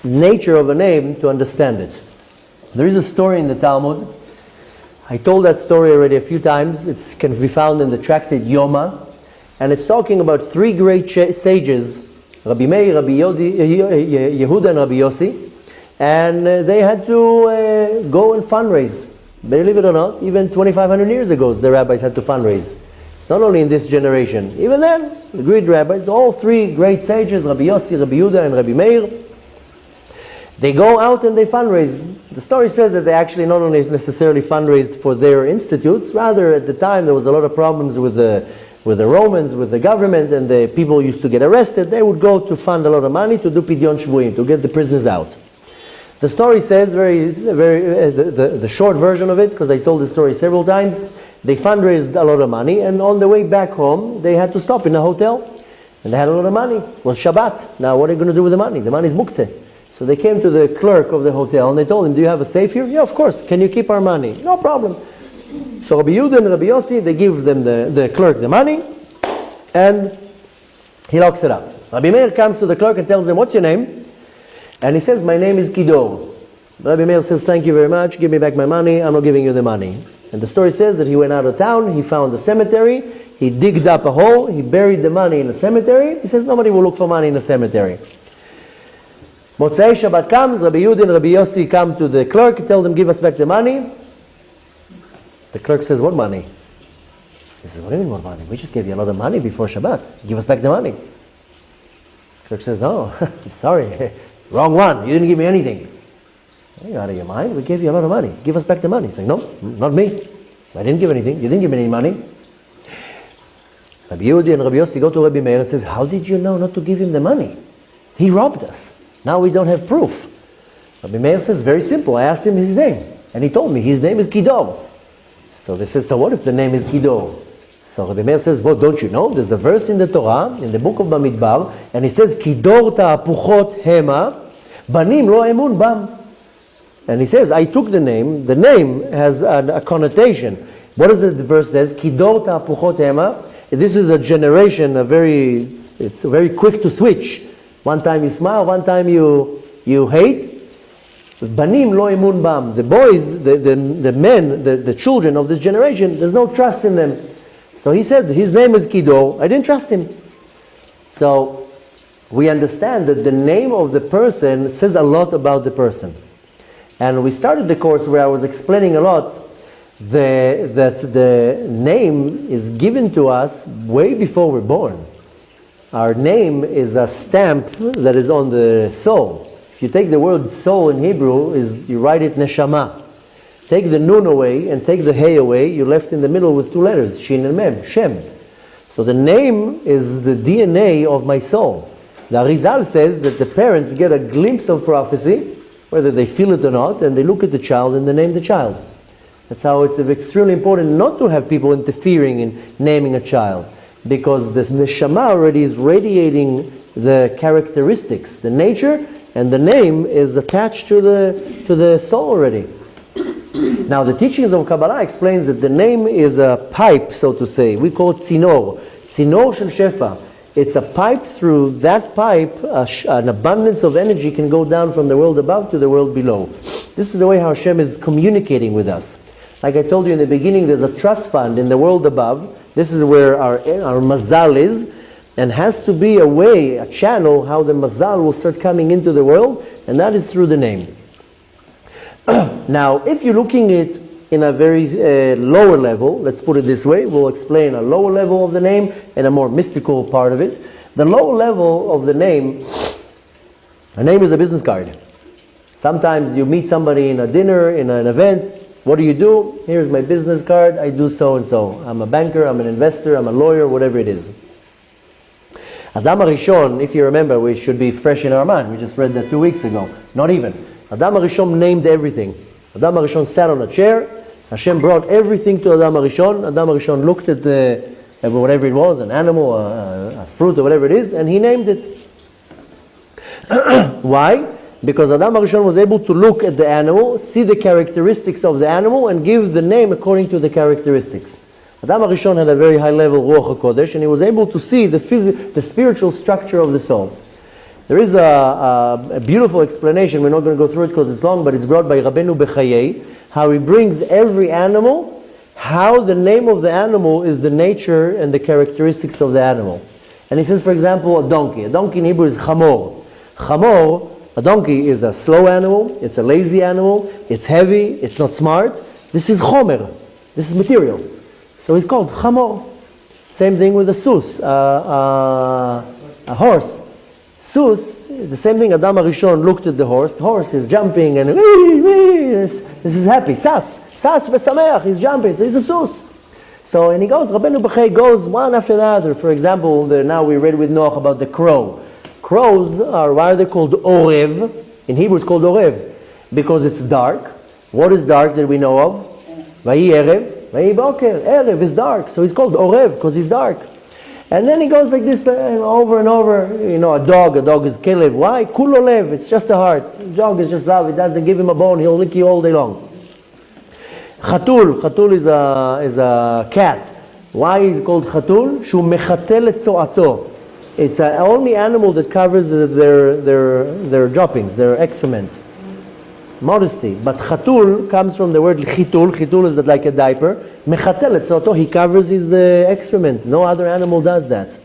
nature of a name to understand it. There is a story in the Talmud. I told that story already a few times. It can be found in the tractate Yoma, and it's talking about 3 great sages, Rabbi Meir, Rabbi Yehuda, and Rabbi Yossi. and they had to go and fundraise. Believe it or not, even 2,500 years ago, the rabbis had to fundraise. It's not only in this generation. Even then, the great rabbis, all three great sages, Rabbi Yossi, Rabbi Yehuda, and Rabbi Meir, they go out and they fundraise. The story says that they actually not only necessarily fundraised for their institutes, rather at the time there was a lot of problems with the Romans, with the government, and the people used to get arrested. They would go to fund a lot of money to do pidyon shvuim, to get the prisoners out. The story says, the short version of it, because I told the story several times, they fundraised a lot of money, and on the way back home, they had to stop in a hotel, and they had a lot of money. It was Shabbat. Now what are you going to do with the money? The money is muktzeh. So they came to the clerk of the hotel, and they told him, do you have a safe here? Yeah, of course. Can you keep our money? No problem. So Rabbi Yehuda and Rabbi Yossi, they give them the clerk the money, and he locks it up. Rabbi Meir comes to the clerk and tells him, what's your name? And he says, my name is Kidor. Rabbi Meir says, thank you very much, give me back my money, I'm not giving you the money. And the story says that he went out of town, he found a cemetery, he digged up a hole, he buried the money in a cemetery. He says, nobody will look for money in a cemetery. Motzei Shabbat comes, Rabbi Yehuda and Rabbi Yossi come to the clerk, tell them, give us back the money. The clerk says, what money? He says, what do you mean what money? We just gave you a lot of money before Shabbat. Give us back the money. The clerk says, no, sorry, wrong one, you didn't give me anything. Are you out of your mind? We gave you a lot of money. Give us back the money. He's like, no, not me. I didn't give anything. You didn't give me any money. Rabbi Yehuda and Rabbi Yossi go to Rabbi Meir and says, how did you know not to give him the money? He robbed us. Now we don't have proof. Rabbi Meir says, very simple. I asked him his name. And he told me his name is Kidor. So they said, so what if the name is Kidor? So Rabbi Meir says, well, don't you know? There's a verse in the Torah, in the book of Bamidbar, and it says, Kidor ta'apuchot hema, banim lo emun bam. And he says, I took the name. The name has a connotation. What does the verse says? Kidor ta'apuchot hema. This is a generation, it's very quick to switch. One time you smile, one time you hate. Banim lo emun bam. The boys, the men, the children of this generation, there's no trust in them. So he said, his name is Kidor. I didn't trust him. So we understand that the name of the person says a lot about the person. And we started the course where I was explaining a lot that the name is given to us way before we're born. Our name is a stamp that is on the soul. If you take the word soul in Hebrew, you write it neshama. Take the nun away and take the hey away, you're left in the middle with two letters, shin and mem, Shem. So the name is the DNA of my soul. The Arizal says that the parents get a glimpse of prophecy, whether they feel it or not, and they look at the child and they name the child. That's how it's extremely important not to have people interfering in naming a child, because this neshama already is radiating the characteristics, the nature, and the name is attached to the soul already. Now the teachings of Kabbalah explains that the name is a pipe, so to say. We call it tzinor shel shefa. It's a pipe. Through that pipe, an abundance of energy can go down from the world above to the world below. This is the way how Hashem is communicating with us. Like I told you in the beginning, there's a trust fund in the world above. This is where our mazal is, and has to be a way, a channel, how the mazal will start coming into the world, and that is through the name. Now, if you're looking at it in a very lower level, let's put it this way, we'll explain a lower level of the name and a more mystical part of it. The lower level of the name, a name is a business card. Sometimes you meet somebody in a dinner, in an event. What do? Here's my business card, I do so and so. I'm a banker, I'm an investor, I'm a lawyer, whatever it is. Adam HaRishon, if you remember, we should be fresh in our mind. We just read that 2 weeks ago. Not even. Adam HaRishon named everything. Adam HaRishon sat on a chair. Hashem brought everything to Adam HaRishon. Adam HaRishon looked at whatever it was, an animal, a fruit, or whatever it is, and he named it. Why? Because Adam HaRishon was able to look at the animal, see the characteristics of the animal, and give the name according to the characteristics. Adam HaRishon had a very high level Ruach HaKodesh, and he was able to see the spiritual structure of the soul. There is a beautiful explanation. We're not going to go through it because it's long, but it's brought by Rabbeinu Bechayei, how he brings every animal, how the name of the animal is the nature and the characteristics of the animal. And he says, for example, a donkey. A donkey in Hebrew is chamor. Chamor A donkey is a slow animal, it's a lazy animal, it's heavy, it's not smart. This is chomer, this is material. So it's called chamor. Same thing with a sus, a horse. Sus, the same thing, Adam HaRishon looked at the horse is jumping and this is happy, sas v'sameach, he's jumping, so he's a sus. So, and he goes, Rabbeinu Bechei goes one after the other. For example, now we read with Noach about the crow. Crows are, why are they called orev? In Hebrew it's called orev, because it's dark. What is dark that we know of? Vayi erev, vayi boker. Erev is dark, so he's called orev because he's dark. And then he goes like this over and over. You know, a dog is kelev. Why? Kulolev, it's just a heart. A dog is just love, it doesn't give him a bone, he'll lick you all day long. Chatul is a cat. Why is it called chatul? Shu mechatel et tzoato. It's the only animal that covers their droppings, their excrement. Modesty. But chatul comes from the word chitul. Chitul is like a diaper. Mechatel et tzoato. He covers his excrement. No other animal does that.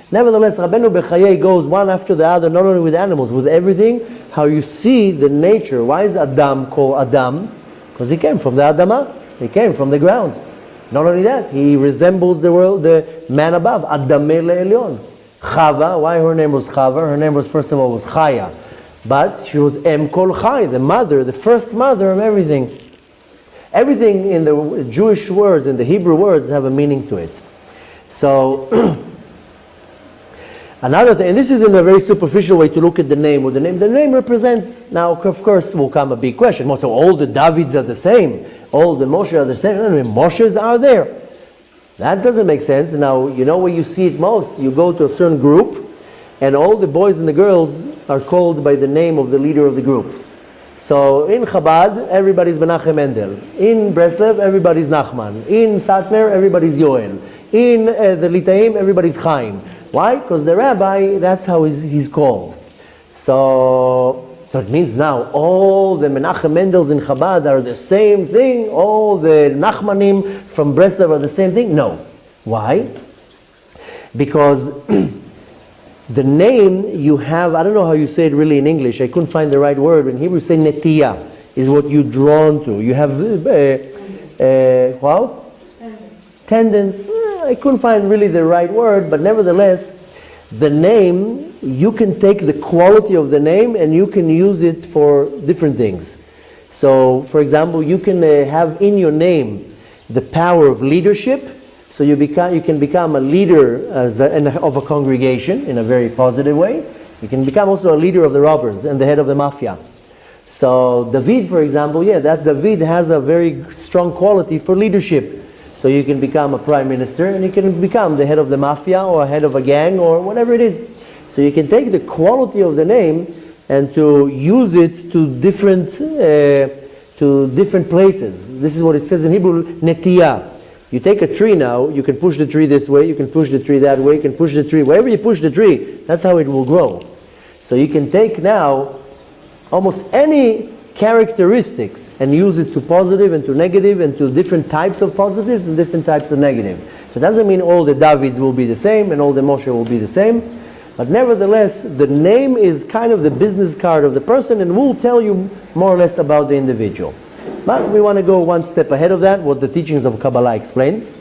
Nevertheless, Rabbeinu Bechayei goes one after the other, not only with animals, with everything. How you see the nature. Why is Adam called Adam? Because he came from the Adamah, he came from the ground. Not only that, he resembles the world, the man above, Adameh le'elyon. Chava, why her name was Chava? Her name was, first of all, was Chaya. But she was Em Kol Chai, the mother, the first mother of everything. Everything in the Jewish words, in the Hebrew words, have a meaning to it. So, another thing, and this is in a very superficial way to look at the name. What the name represents, now of course will come a big question. So all the Davids are the same, all the Moshe are the same. I mean, Moshes are there. That doesn't make sense. Now, you know where you see it most? You go to a certain group, and all the boys and the girls are called by the name of the leader of the group. So in Chabad, everybody's Menachem Mendel. In Breslev, everybody's Nachman. In Satmer, everybody's Yoel. In the Litaim, everybody's Chaim. Why? Because the rabbi, that's how he's called. So it means now all the Menachem Mendels in Chabad are the same thing? All the Nachmanim from Breslev are the same thing? No. Why? Because the name you have, I don't know how you say it really in English, I couldn't find the right word. In Hebrew, say netiya, is what you're drawn to. You have, what? Tendons. I couldn't find really the right word, but nevertheless, the name, you can take the quality of the name and you can use it for different things. So, for example, you can have in your name the power of leadership. So you can become a leader of a congregation in a very positive way. You can become also a leader of the robbers and the head of the mafia. So David, for example, that David has a very strong quality for leadership. So you can become a prime minister and you can become the head of the mafia or head of a gang or whatever it is. So you can take the quality of the name and to use it to different places. This is what it says in Hebrew, netiyah. You take a tree now, you can push the tree this way, you can push the tree that way, you can push the tree. Wherever you push the tree, that's how it will grow. So you can take now almost any characteristics and use it to positive and to negative and to different types of positives and different types of negative. So it doesn't mean all the Davids will be the same and all the Moshe will be the same. But nevertheless, the name is kind of the business card of the person and will tell you more or less about the individual. But we want to go one step ahead of that, what the teachings of Kabbalah explains.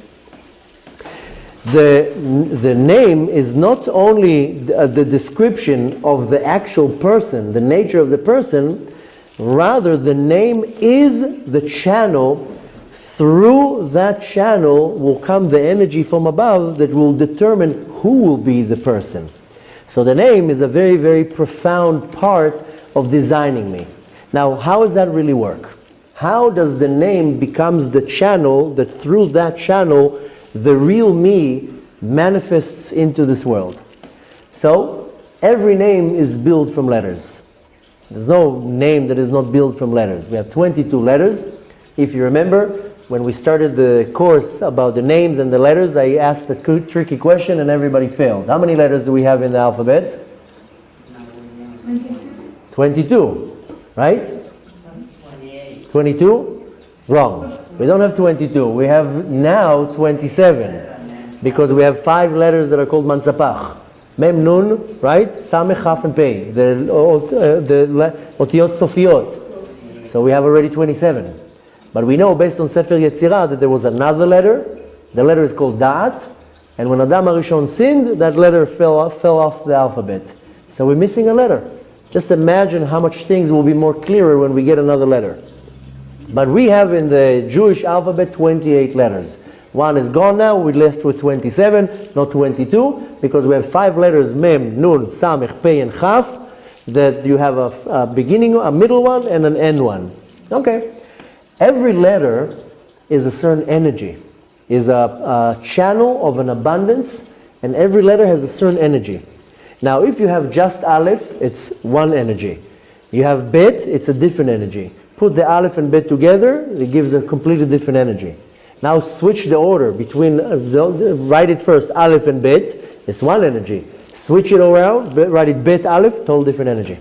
The name is not only the description of the actual person, the nature of the person, rather the name is the channel. Through that channel will come the energy from above that will determine who will be the person. So the name is a very, very profound part of designing me. Now, how does that really work? How does the name becomes the channel that through that channel the real me manifests into this world? So every name is built from letters. There's no name that is not built from letters. We have 22 letters. If you remember, when we started the course about the names and the letters, I asked a tricky question and everybody failed. How many letters do we have in the alphabet? 22, right? 22? Wrong. We don't have 22. We have now 27. Because we have 5 letters that are called Mansapach. Mem Nun, right? Samech, Chaf, and Pei. The Otiyot Sofiyot. So we have already 27. But we know based on Sefer Yetzirah that there was another letter. The letter is called Da'at. And when Adam HaRishon sinned, that letter fell off the alphabet. So we're missing a letter. Just imagine how much things will be more clearer when we get another letter. But we have in the Jewish alphabet 28 letters. One is gone now, we're left with 27, not 22, because we have 5 letters, Mem, Nun, Samech, Pei, and Chaf, that you have a beginning, a middle one, and an end one. Okay. Every letter is a certain energy, is a channel of an abundance, and every letter has a certain energy. Now, if you have just Aleph, it's one energy. You have Bet, it's a different energy. Put the Aleph and Bet together, it gives a completely different energy. Now switch the order between, write it first, Aleph and Bet, it's one energy. Switch it around, write it Bet, Aleph, total different energy.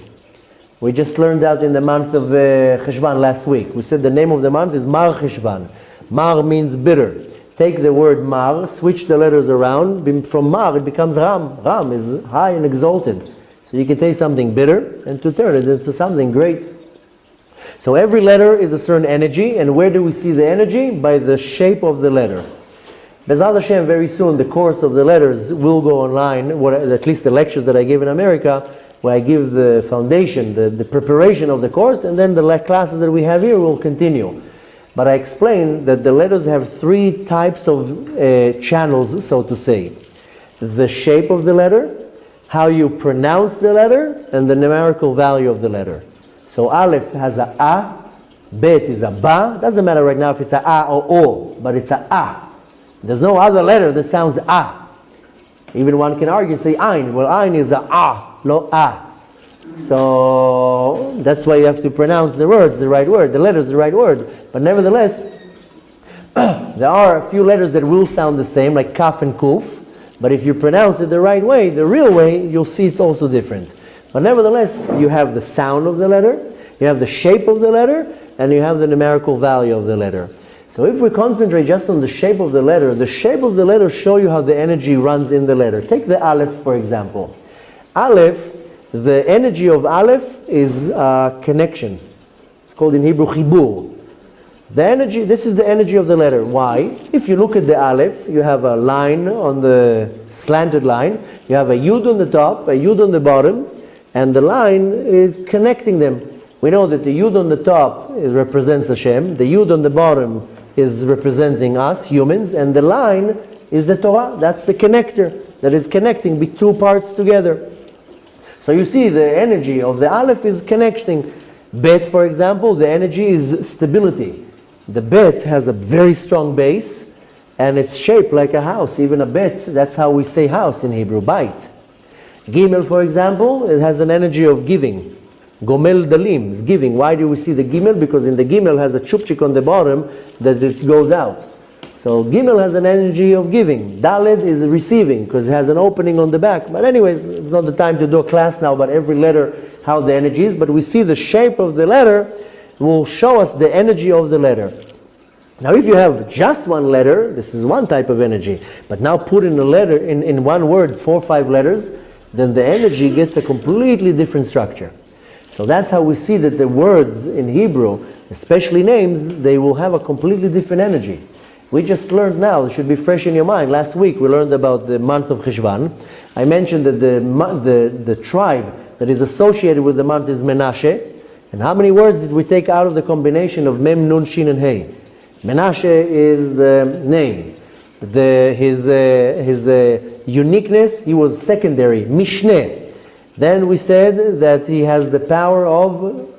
We just learned that in the month of Cheshvan last week. We said the name of the month is Mar Cheshvan. Mar means bitter. Take the word Mar, switch the letters around. From Mar it becomes Ram. Ram is high and exalted. So you can take something bitter and to turn it into something great. So every letter is a certain energy, and where do we see the energy? By the shape of the letter. B'ezrat Hashem, very soon the course of the letters will go online, at least the lectures that I give in America, where I give the foundation, the preparation of the course, and then the classes that we have here will continue. But I explained that the letters have 3 types of channels, so to say. The shape of the letter, how you pronounce the letter, and the numerical value of the letter. So Aleph has a A, Bet is a Ba. Doesn't matter right now if it's a A or O, but it's a A. There's no other letter that sounds A. Even one can argue, say Ein. Well, Ein is a A, no A. So that's why you have to pronounce the words the right word, the letters the right word. But nevertheless, there are a few letters that will sound the same, like Kaf and Kuf. But if you pronounce it the right way, the real way, you'll see it's also different. But nevertheless, you have the sound of the letter, you have the shape of the letter, and you have the numerical value of the letter. So if we concentrate just on the shape of the letter show you how the energy runs in the letter. Take the Aleph, for example. Aleph, the energy of Aleph is connection. It's called in Hebrew chibur. The energy, this is the energy of the letter. Why? If you look at the Aleph, you have a line on the slanted line, you have a Yud on the top, a Yud on the bottom, and the line is connecting them. We know that the Yud on the top represents Hashem, the Yud on the bottom is representing us, humans, and the line is the Torah. That's the connector that is connecting the 2 parts together. So you see the energy of the Aleph is connecting. Bet, for example, the energy is stability. The Bet has a very strong base, and it's shaped like a house. Even a Bet, that's how we say house in Hebrew, bait. Gimel, for example, it has an energy of giving. Gomel dalim is giving. Why do we see the Gimel? Because in the Gimel has a chupchik on the bottom that it goes out. So Gimel has an energy of giving. Daled is receiving because it has an opening on the back. But anyways, it's not the time to do a class now about every letter, how the energy is. But we see the shape of the letter will show us the energy of the letter. Now if you have just one letter, this is one type of energy. But now put in a letter, in one word, 4 or 5 letters, then the energy gets a completely different structure. So that's how we see that the words in Hebrew, especially names, they will have a completely different energy. We just learned now, it should be fresh in your mind. Last week we learned about the month of Cheshvan. I mentioned that the tribe that is associated with the month is Menashe. And how many words did we take out of the combination of Mem, Nun, Shin, and Hey? Menashe is the name. His uniqueness, he was secondary, Mishneh. Then we said that he has the power of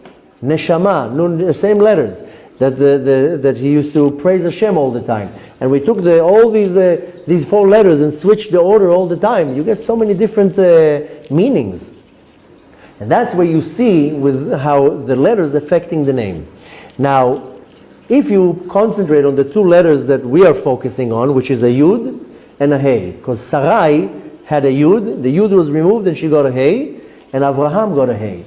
Neshama, Nun, same letters, that he used to praise Hashem all the time. And we took all these 4 letters and switched the order all the time. You get so many different meanings. And that's where you see with how the letters affecting the name. Now, if you concentrate on the 2 letters that we are focusing on, which is a Yud and a Hey, because Sarai had a Yud, the Yud was removed and she got a Hey, and Avraham got a Hey.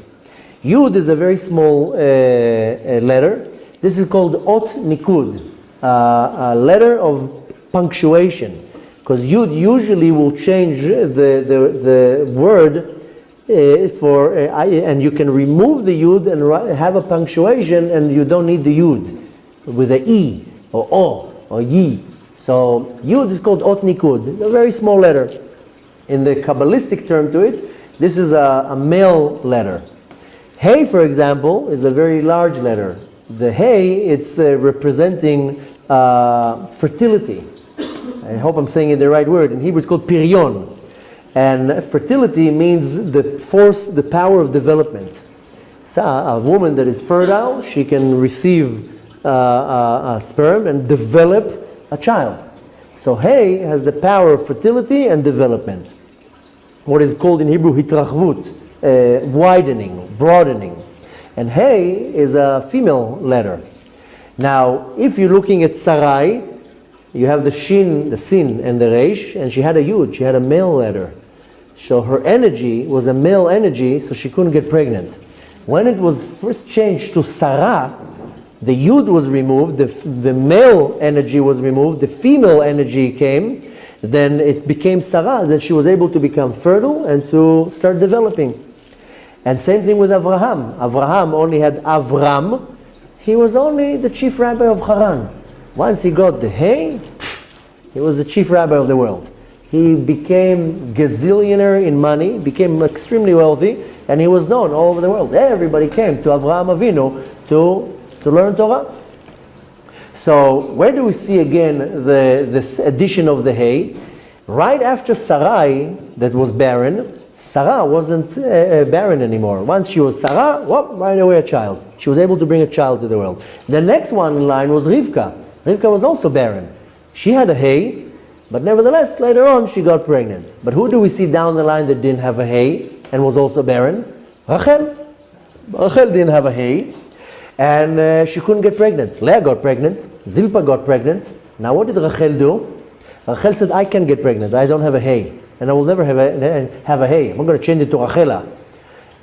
Yud is a very small letter. This is called Ot Nikud, a letter of punctuation. because Yud usually will change the word and you can remove the Yud and have a punctuation, and you don't need the Yud with a E or O or Yi. So Yud is called Ot Nikud, a very small letter. In the Kabbalistic term to it, this is a male letter. Hey, for example, is a very large letter. The Hey, it's representing fertility. I hope I'm saying it the right word. In Hebrew, it's called Pirion. And fertility means the force, the power of development. So a woman that is fertile, she can receive a sperm and develop a child. So Hey has the power of fertility and development. What is called in Hebrew hitrachvut, widening, broadening. And Hey is a female letter. Now, if you're looking at Sarai, you have the Shin, the Sin, and the Reish, and she had a Yud, she had a male letter. So her energy was a male energy, so she couldn't get pregnant. When it was first changed to Sarah, the Yud was removed, the male energy was removed, the female energy came, then it became Sarah, then she was able to become fertile and to start developing. And same thing with Avraham. Avraham only had Avram, he was only the chief rabbi of Haran. Once he got the Hey, he was the chief rabbi of the world. He became gazillionaire in money, became extremely wealthy, and he was known all over the world. Everybody came to Avraham Avinu to learn Torah. So where do we see again this addition of the Hey? Right after Sarai, that was barren, Sarah wasn't barren anymore. Once she was Sarah, right away a child. She was able to bring a child to the world. The next one in line was Rivka. Rivka was also barren. She had a Hey, but nevertheless, later on, she got pregnant. But who do we see down the line that didn't have a Hey and was also barren? Rachel. Rachel didn't have a Hey, and she couldn't get pregnant. Leah got pregnant. Zilpah got pregnant. Now what did Rachel do? Rachel said, I can get pregnant. I don't have a Hey, and I will never have a Hey. I'm going to change it to Rachela.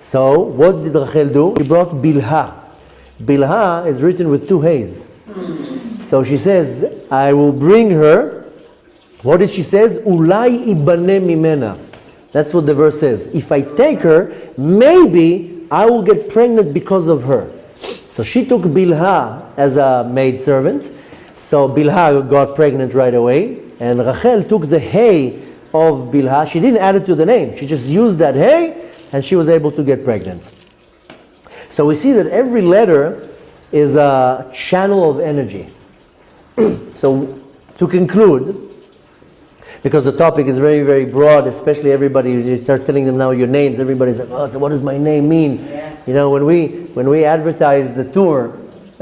So what did Rachel do? She brought Bilha. Bilha is written with two Heys. So she says, I will bring her. What did she says? Ulai ibane mimena. That's what the verse says. If I take her, maybe I will get pregnant because of her. So she took Bilha as a maidservant. So Bilha got pregnant right away. And Rachel took the Hey of Bilha. She didn't add it to the name. She just used that Hey, and she was able to get pregnant. So we see that every letter is a channel of energy. So to conclude, because the topic is very, very broad, especially everybody, you start telling them now your names, everybody's like, oh, so what does my name mean? Yeah. You know, when we advertised the tour,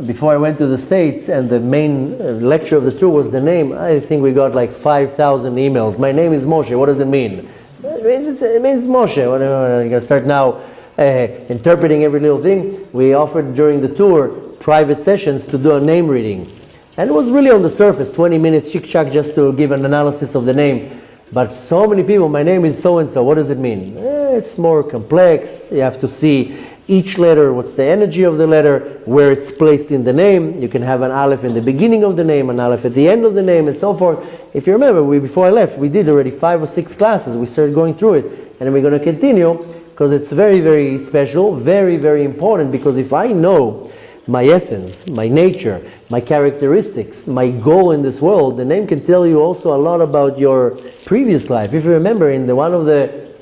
before I went to the States, and the main lecture of the tour was the name, I think we got like 5,000 emails. My name is Moshe, what does it mean? It means Moshe. You're going to start now interpreting every little thing. We offered during the tour private sessions to do a name reading. And it was really on the surface, 20 minutes, chick-chack, just to give an analysis of the name. But so many people, my name is so-and-so, what does it mean? It's more complex. You have to see each letter, what's the energy of the letter, where it's placed in the name. You can have an aleph in the beginning of the name, an aleph at the end of the name, and so forth. If you remember, before I left, we did already 5 or 6 classes. We started going through it. And we're going to continue, because it's very, very special, very, very important, because if I know my essence, my nature, my characteristics, my goal in this world, the name can tell you also a lot about your previous life. If you remember, in one of the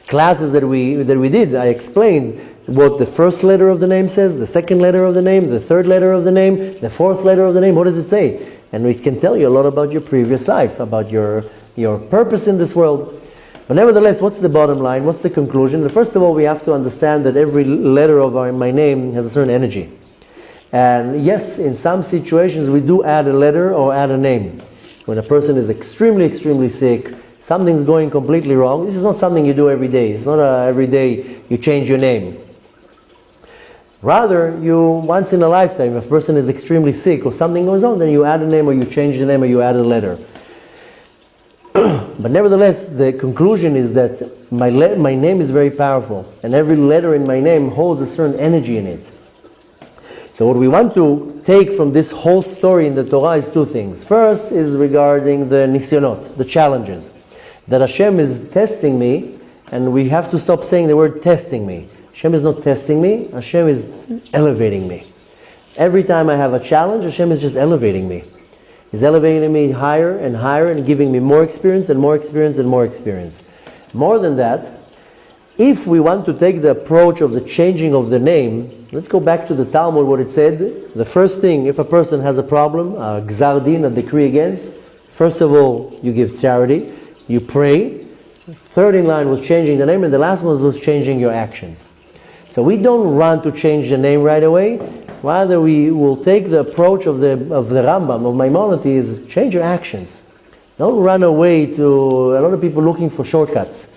classes that we did, I explained what the first letter of the name says, the second letter of the name, the third letter of the name, the fourth letter of the name. What does it say? And it can tell you a lot about your previous life, about your purpose in this world. But nevertheless, what's the bottom line? What's the conclusion? First of all, we have to understand that every letter of my name has a certain energy. And yes, in some situations we do add a letter or add a name. When a person is extremely, extremely sick, something's going completely wrong. This is not something you do every day. It's not every day you change your name. Rather, once in a lifetime, if a person is extremely sick or something goes on, then you add a name or you change the name or you add a letter. But nevertheless, the conclusion is that my name is very powerful, and every letter in my name holds a certain energy in it. So what we want to take from this whole story in the Torah is two things. First is regarding the nisyonot, the challenges. That Hashem is testing me, and we have to stop saying the word testing me. Hashem is not testing me, Hashem is elevating me. Every time I have a challenge, Hashem is just elevating me. He's elevating me higher and higher and giving me more experience and more experience and more experience. More than that, if we want to take the approach of the changing of the name, let's go back to the Talmud, what it said. The first thing, if a person has a problem, a gzar din, a decree against, first of all, you give charity, you pray. Third in line was changing the name, and the last one was changing your actions. So we don't run to change the name right away. Rather, we will take the approach of the Rambam, of Maimonides, is change your actions. Don't run away to a lot of people looking for shortcuts.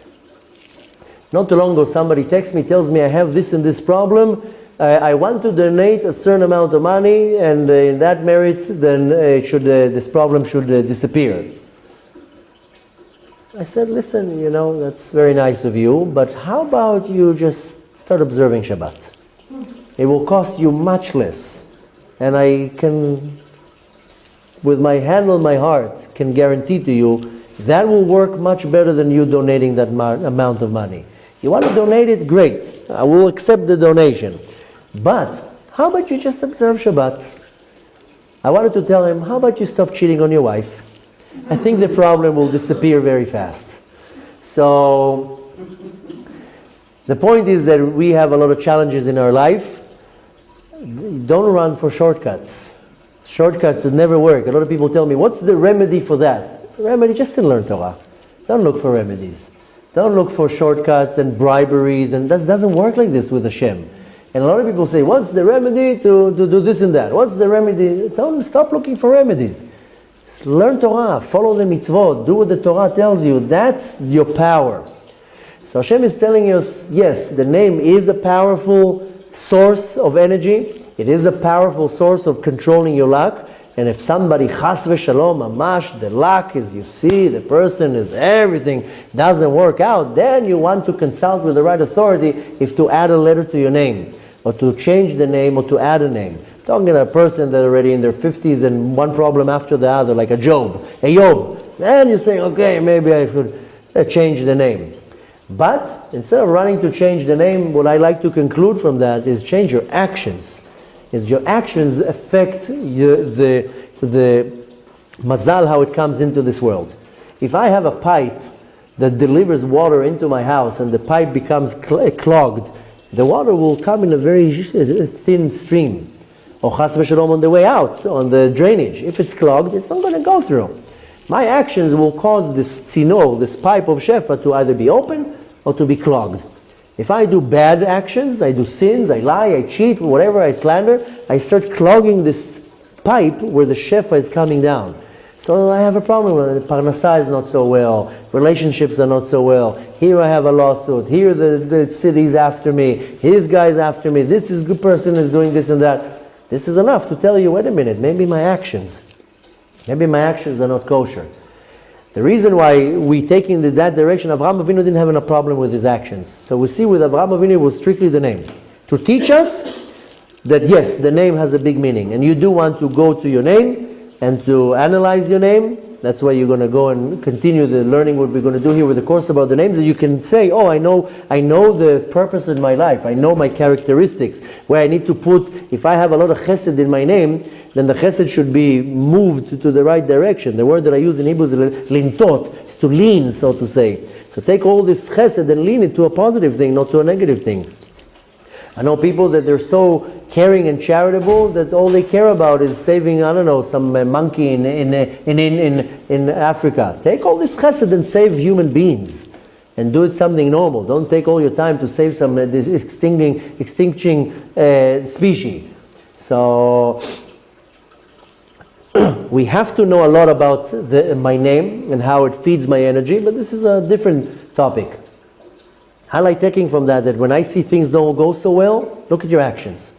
Not too long ago, somebody texts me, tells me I have this and this problem. I want to donate a certain amount of money, and in that merit, then this problem should disappear. I said, listen, that's very nice of you, but how about you just start observing Shabbat? It will cost you much less. And I can, with my hand on my heart, can guarantee to you that will work much better than you donating that amount of money. You want to donate it? Great. I will accept the donation. But how about you just observe Shabbat? I wanted to tell him, how about you stop cheating on your wife? I think the problem will disappear very fast. So the point is that we have a lot of challenges in our life. Don't run for shortcuts. Shortcuts that never work. A lot of people tell me, what's the remedy for that? The remedy, just to learn Torah. Don't look for remedies. Don't look for shortcuts and briberies, and that doesn't work like this with Hashem. And a lot of people say, what's the remedy to do this and that? What's the remedy? Don't stop looking for remedies. Learn Torah, follow the mitzvot, do what the Torah tells you. That's your power. So Hashem is telling us, yes, the name is a powerful source of energy. It is a powerful source of controlling your luck. And if somebody, chas v'shalom, amash, the luck is, you see, the person is, everything doesn't work out, then you want to consult with the right authority if to add a letter to your name, or to change the name, or to add a name. I'm talking to a person that already in their 50s and one problem after the other, like a Job. Then you say, okay, maybe I should change the name. But instead of running to change the name, what I like to conclude from that is change your actions. Is your actions affect the mazal, how it comes into this world. If I have a pipe that delivers water into my house and the pipe becomes clogged, the water will come in a very thin stream. Or chas v'shalom on the way out, on the drainage. If it's clogged, it's not going to go through. My actions will cause this tzino, this pipe of shefa, to either be open or to be clogged. If I do bad actions, I do sins, I lie, I cheat, whatever, I slander, I start clogging this pipe where the shefa is coming down. So I have a problem with it. Parnasah is not so well, relationships are not so well, here I have a lawsuit, here the city's after me, his guy's after me, this is good person is doing this and that. This is enough to tell you, wait a minute, maybe my actions are not kosher. The reason why we take in that direction, Avraham Avinu didn't have a problem with his actions. So we see with Avraham Avinu it was strictly the name. To teach us that yes, the name has a big meaning. And you do want to go to your name and to analyze your name. That's why you're going to go and continue the learning what we're going to do here with the course about the names. That you can say, oh, I know the purpose in my life. I know my characteristics. Where I need to put, if I have a lot of chesed in my name, then the chesed should be moved to the right direction. The word that I use in Hebrew is lintot, is to lean, so to say. So take all this chesed and lean it to a positive thing, not to a negative thing. I know people that they're so caring and charitable that all they care about is saving, I don't know, some monkey in Africa. Take all this chesed and save human beings, and do it something normal. Don't take all your time to save some this extinction species. So we have to know a lot about my name and how it feeds my energy, but this is a different topic. I like taking from that when I see things don't go so well, look at your actions.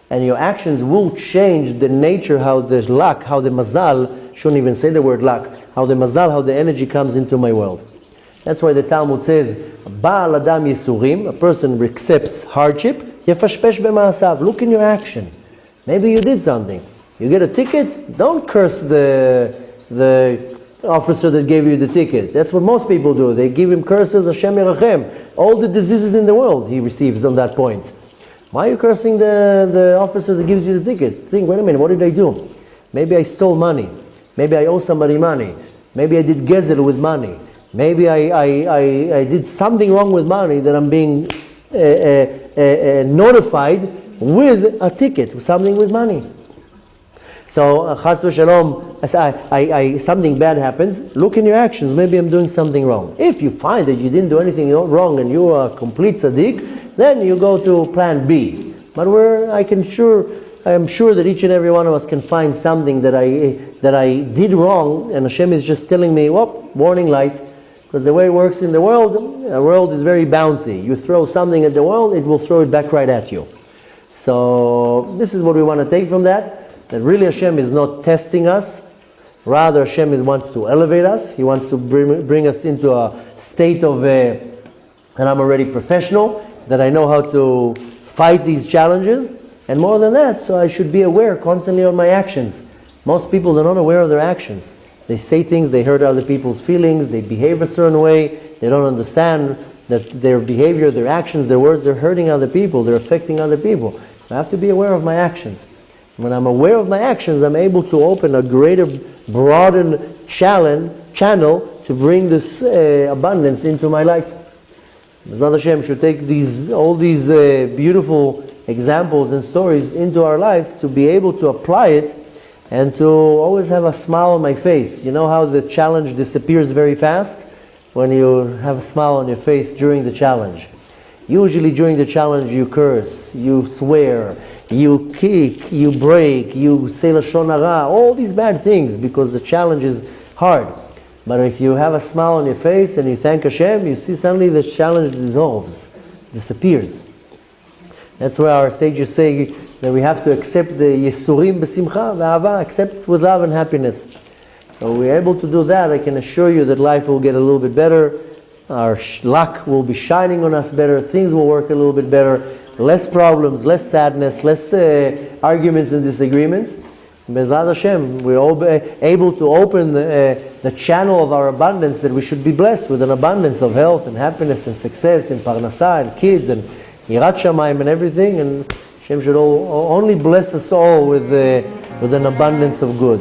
And your actions will change the nature, how the luck, how the mazal, shouldn't even say the word luck, how the mazal, how the energy comes into my world. That's why the Talmud says, Ba'al Adam Yisurim, a person accepts hardship, yefashpesh b'ma'asav. Look in your action. Maybe you did something. You get a ticket, don't curse the officer that gave you the ticket. That's what most people do. They give him curses, Hashem Yerachem. All the diseases in the world he receives on that point. Why are you cursing the officer that gives you the ticket? Think, wait a minute, what did I do? Maybe I stole money. Maybe I owe somebody money. Maybe I did gezel with money. Maybe I did something wrong with money that I'm being notified with a ticket, with something with money. So, chas v'shalom, something bad happens, look in your actions, maybe I'm doing something wrong. If you find that you didn't do anything wrong and you are a complete tzaddik, then you go to plan B. But I am sure that each and every one of us can find something that I did wrong, and Hashem is just telling me, whoop, warning light. Because the way it works in the world is very bouncy. You throw something at the world, it will throw it back right at you. So this is what we want to take from that really Hashem is not testing us. Rather, Hashem wants to elevate us. He wants to bring us into a state of, that I'm already professional, that I know how to fight these challenges. And more than that, so I should be aware constantly of my actions. Most people are not aware of their actions. They say things, they hurt other people's feelings, they behave a certain way, they don't understand that their behavior, their actions, their words, they're hurting other people, they're affecting other people. I have to be aware of my actions. When I'm aware of my actions, I'm able to open a greater, broadened channel to bring this abundance into my life. Bezrat Hashem should take all these beautiful examples and stories into our life to be able to apply it and to always have a smile on my face. You know how the challenge disappears very fast? When you have a smile on your face during the challenge. Usually during the challenge you curse, you swear, you kick, you break, you say lashon hara, all these bad things because the challenge is hard. But if you have a smile on your face and you thank Hashem, you see suddenly the challenge disappears. That's why our sages say that we have to accept the Yesurim b'simcha v'ahava, accept it with love and happiness. So we're able to do that. I can assure you that life will get a little bit better. Our luck will be shining on us better. Things will work a little bit better. Less problems, less sadness, less arguments and disagreements. Bezrat Hashem, we're able to open the channel of our abundance that we should be blessed with an abundance of health and happiness and success and parnasah and kids and yirat shamayim and everything. And Hashem should only bless us all with an abundance of good.